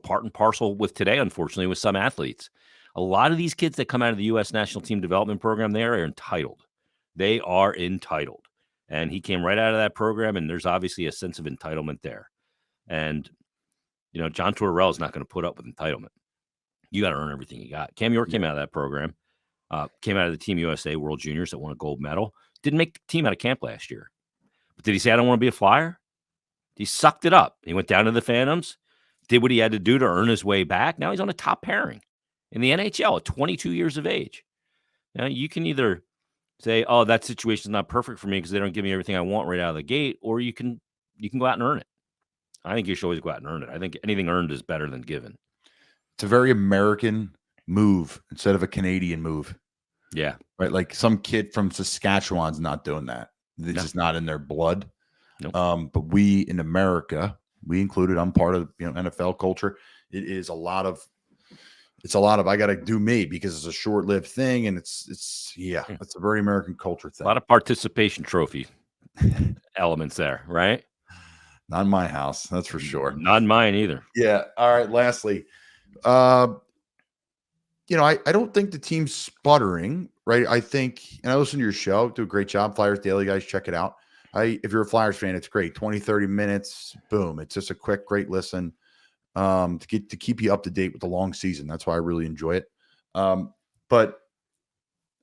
part and parcel with today, unfortunately, with some athletes. A lot of these kids that come out of the U.S. National Team Development Program, they are entitled. They are entitled. And he came right out of that program, and there's obviously a sense of entitlement there. And, John Tortorella is not going to put up with entitlement. You got to earn everything you got. Cam York came out of that program, came out of the Team USA World Juniors that won a gold medal. Didn't make the team out of camp last year. But did he say, I don't want to be a Flyer? He sucked it up. He went down to the Phantoms, did what he had to do to earn his way back. Now he's on a top pairing in the NHL at 22 years of age. Now you can either say, oh, that situation is not perfect for me because they don't give me everything I want right out of the gate, or you can go out and earn it. I think you should always go out and earn it. I think anything earned is better than given. It's a very American move instead of a Canadian move. Yeah. Right. Like some kid from Saskatchewan's not doing that. It's just not in their blood. Nope. But we in America, we included, I'm part of NFL culture. It's a lot of I got to do me because it's a short-lived thing, and it's a very American culture thing. A lot of participation trophy elements there, right? Not in my house, that's for sure. Not in mine either. Yeah. All right. Lastly, I don't think the team's sputtering, right? I think, and I listen to your show, do a great job. Flyers Daily, guys, check it out. If you're a Flyers fan, it's great. 20, 30 minutes, boom. It's just a quick, great listen to keep you up to date with the long season. That's why I really enjoy it. But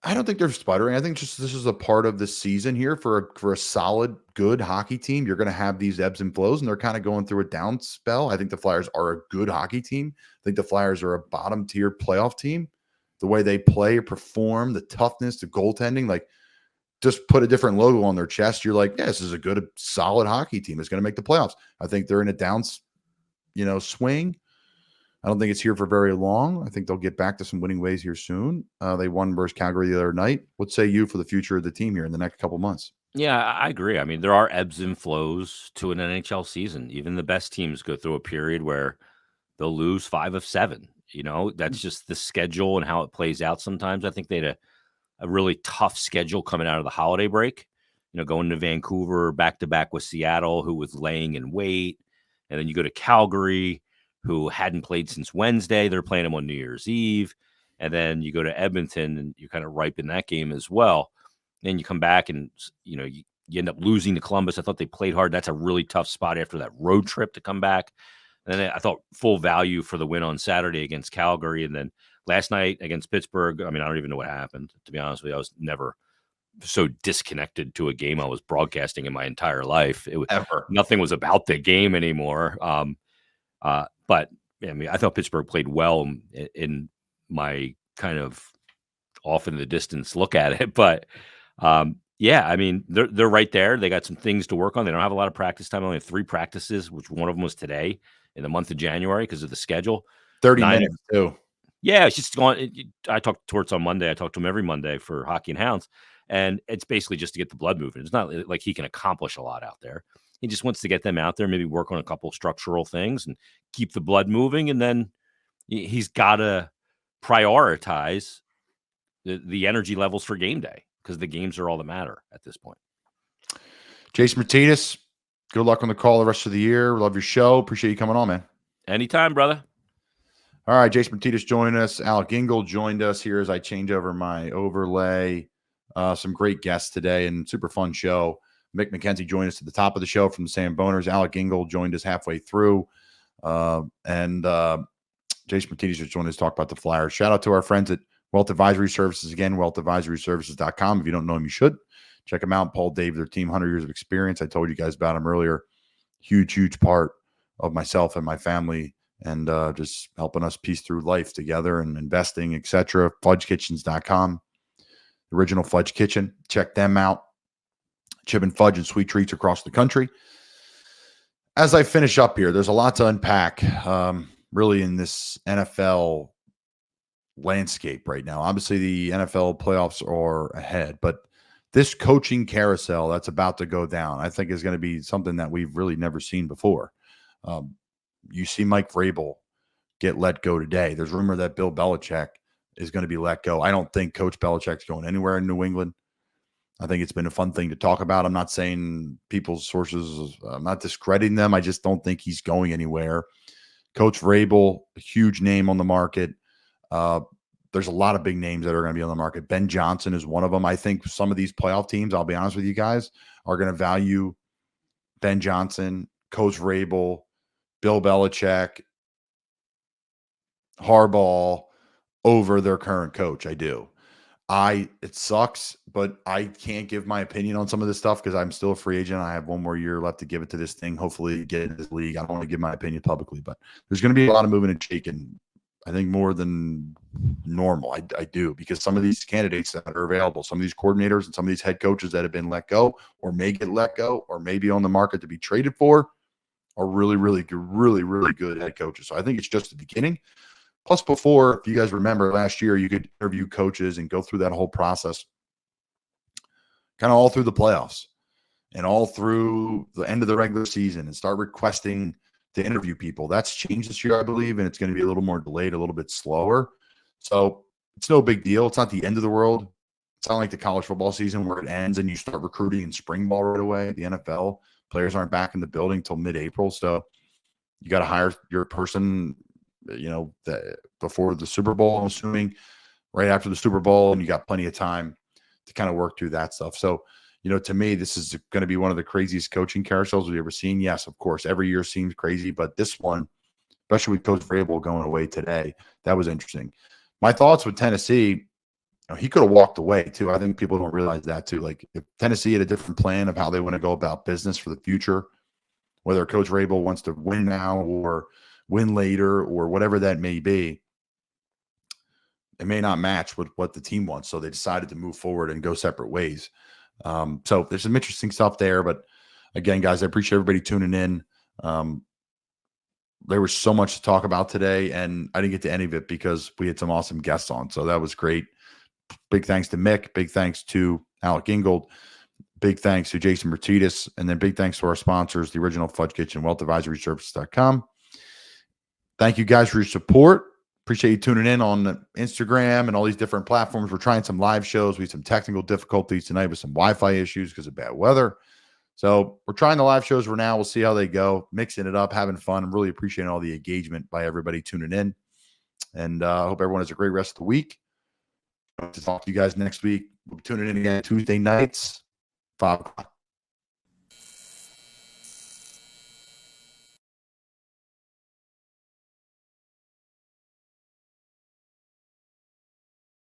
I don't think they're sputtering. I think just this is a part of the season here for a solid, good hockey team. You're going to have these ebbs and flows, and they're kind of going through a down spell. I think the Flyers are a good hockey team. I think the Flyers are a bottom tier playoff team. The way they play or perform, the toughness, the goaltending, like just put a different logo on their chest. You're like, yeah, this is a good, solid hockey team. It's going to make the playoffs. I think they're in a down, swing. I don't think it's here for very long. I think they'll get back to some winning ways here soon. They won versus Calgary the other night. What say you for the future of the team here in the next couple months? Yeah, I agree. I mean, there are ebbs and flows to an NHL season. Even the best teams go through a period where they'll lose 5 of 7. That's just the schedule and how it plays out sometimes. I think they had a really tough schedule coming out of the holiday break, going to Vancouver back-to-back with Seattle, who was laying in wait. And then you go to Calgary, who hadn't played since Wednesday. They're playing them on New Year's Eve. And then you go to Edmonton, and you kind of ripen that game as well. Then you come back and, you end up losing to Columbus. I thought they played hard. That's a really tough spot after that road trip to come back. And then I thought full value for the win on Saturday against Calgary. And then last night against Pittsburgh, I mean, I don't even know what happened, to be honest with you. I was never so disconnected to a game I was broadcasting in my entire life. Nothing was about the game anymore. But I mean, I thought Pittsburgh played well in my kind of off in the distance look at it. But yeah, I mean, they're right there. They got some things to work on. They don't have a lot of practice time. Only have 3 practices, which one of them was today in the month of January because of the schedule. 30 minutes too. Yeah, it's just going. I talked to Torts on Monday. I talk to him every Monday for Hockey and Hounds, and it's basically just to get the blood moving. It's not like he can accomplish a lot out there. He just wants to get them out there, maybe work on a couple structural things and keep the blood moving. And then he's got to prioritize the energy levels for game day because the games are all that matter at this point. Jason Martinez, good luck on the call the rest of the year. Love your show. Appreciate you coming on, man. Anytime, brother. All right, Jason Martinez joined us. Alec Ingold joined us here as I change over my overlay. Some great guests today and super fun show. Mick McKenzie joined us at the top of the show from the Samboners. Alec Ingold joined us halfway through. And Jason Martinez just joined us to talk about the Flyers. Shout out to our friends at Wealth Advisory Services. Again, wealthadvisoryservices.com. If you don't know them, you should. Check them out. Paul, Dave, their team, 100 years of experience. I told you guys about them earlier. Huge part of myself and my family and just helping us piece through life together and investing, etc. FudgeKitchens.com. The original Fudge Kitchen. Check them out. Chip and fudge and sweet treats across the country. As I finish up here, there's a lot to unpack really in this NFL landscape right now. Obviously, the NFL playoffs are ahead, but this coaching carousel that's about to go down, I think is going to be something that we've really never seen before. You see Mike Vrabel get let go today. There's rumor that Bill Belichick is going to be let go. I don't think Coach Belichick's going anywhere in New England. I think it's been a fun thing to talk about. I'm not saying people's sources, I'm not discrediting them. I just don't think he's going anywhere. Coach Vrabel, a huge name on the market. There's a lot of big names that are going to be on the market. Ben Johnson is one of them. I think some of these playoff teams, I'll be honest with you guys, are going to value Ben Johnson, Coach Vrabel, Bill Belichick, Harbaugh over their current coach. I do. It sucks, but I can't give my opinion on some of this stuff because I'm still a free agent. I have one more year left to give it to this thing. Hopefully get into this league. I don't want to give my opinion publicly, but there's going to be a lot of moving and shaking. I think more than normal. I do, because some of these candidates that are available, some of these coordinators and some of these head coaches that have been let go or may get let go or may be on the market to be traded for are really good head coaches. So I think it's just the beginning. Plus, before, if you guys remember last year, you could interview coaches and go through that whole process kind of all through the playoffs and all through the end of the regular season and start requesting to interview people. That's changed this year, I believe, and it's going to be a little more delayed, a little bit slower. So it's no big deal. It's not the end of the world. It's not like the college football season where it ends and you start recruiting in spring ball right away. The NFL players aren't back in the building until mid-April, so you got to hire your person, before the Super Bowl, I'm assuming, right after the Super Bowl, and you got plenty of time to kind of work through that stuff. So, to me, this is going to be one of the craziest coaching carousels we've ever seen. Yes, of course, every year seems crazy, but this one, especially with Coach Vrabel going away today, that was interesting. My thoughts with Tennessee, he could have walked away too. I think people don't realize that too. Like, if Tennessee had a different plan of how they want to go about business for the future, whether Coach Vrabel wants to win now or win later or whatever that may be, it may not match with what the team wants. So they decided to move forward and go separate ways. So there's some interesting stuff there. But again, guys, I appreciate everybody tuning in. There was so much to talk about today, and I didn't get to any of it because we had some awesome guests on. So that was great. Big thanks to Mick. Big thanks to Alec Ingold. Big thanks to Jason Martinez. And then big thanks to our sponsors, the original Fudge Kitchen, wealthadvisoryservices.com. Thank you guys for your support. Appreciate you tuning in on Instagram and all these different platforms. We're trying some live shows. We had some technical difficulties tonight with some Wi-Fi issues because of bad weather. So we're trying the live shows for now. We'll see how they go. Mixing it up, having fun. I'm really appreciating all the engagement by everybody tuning in. And I hope everyone has a great rest of the week. To talk to you guys next week. We'll be tuning in again Tuesday nights, 5 o'clock.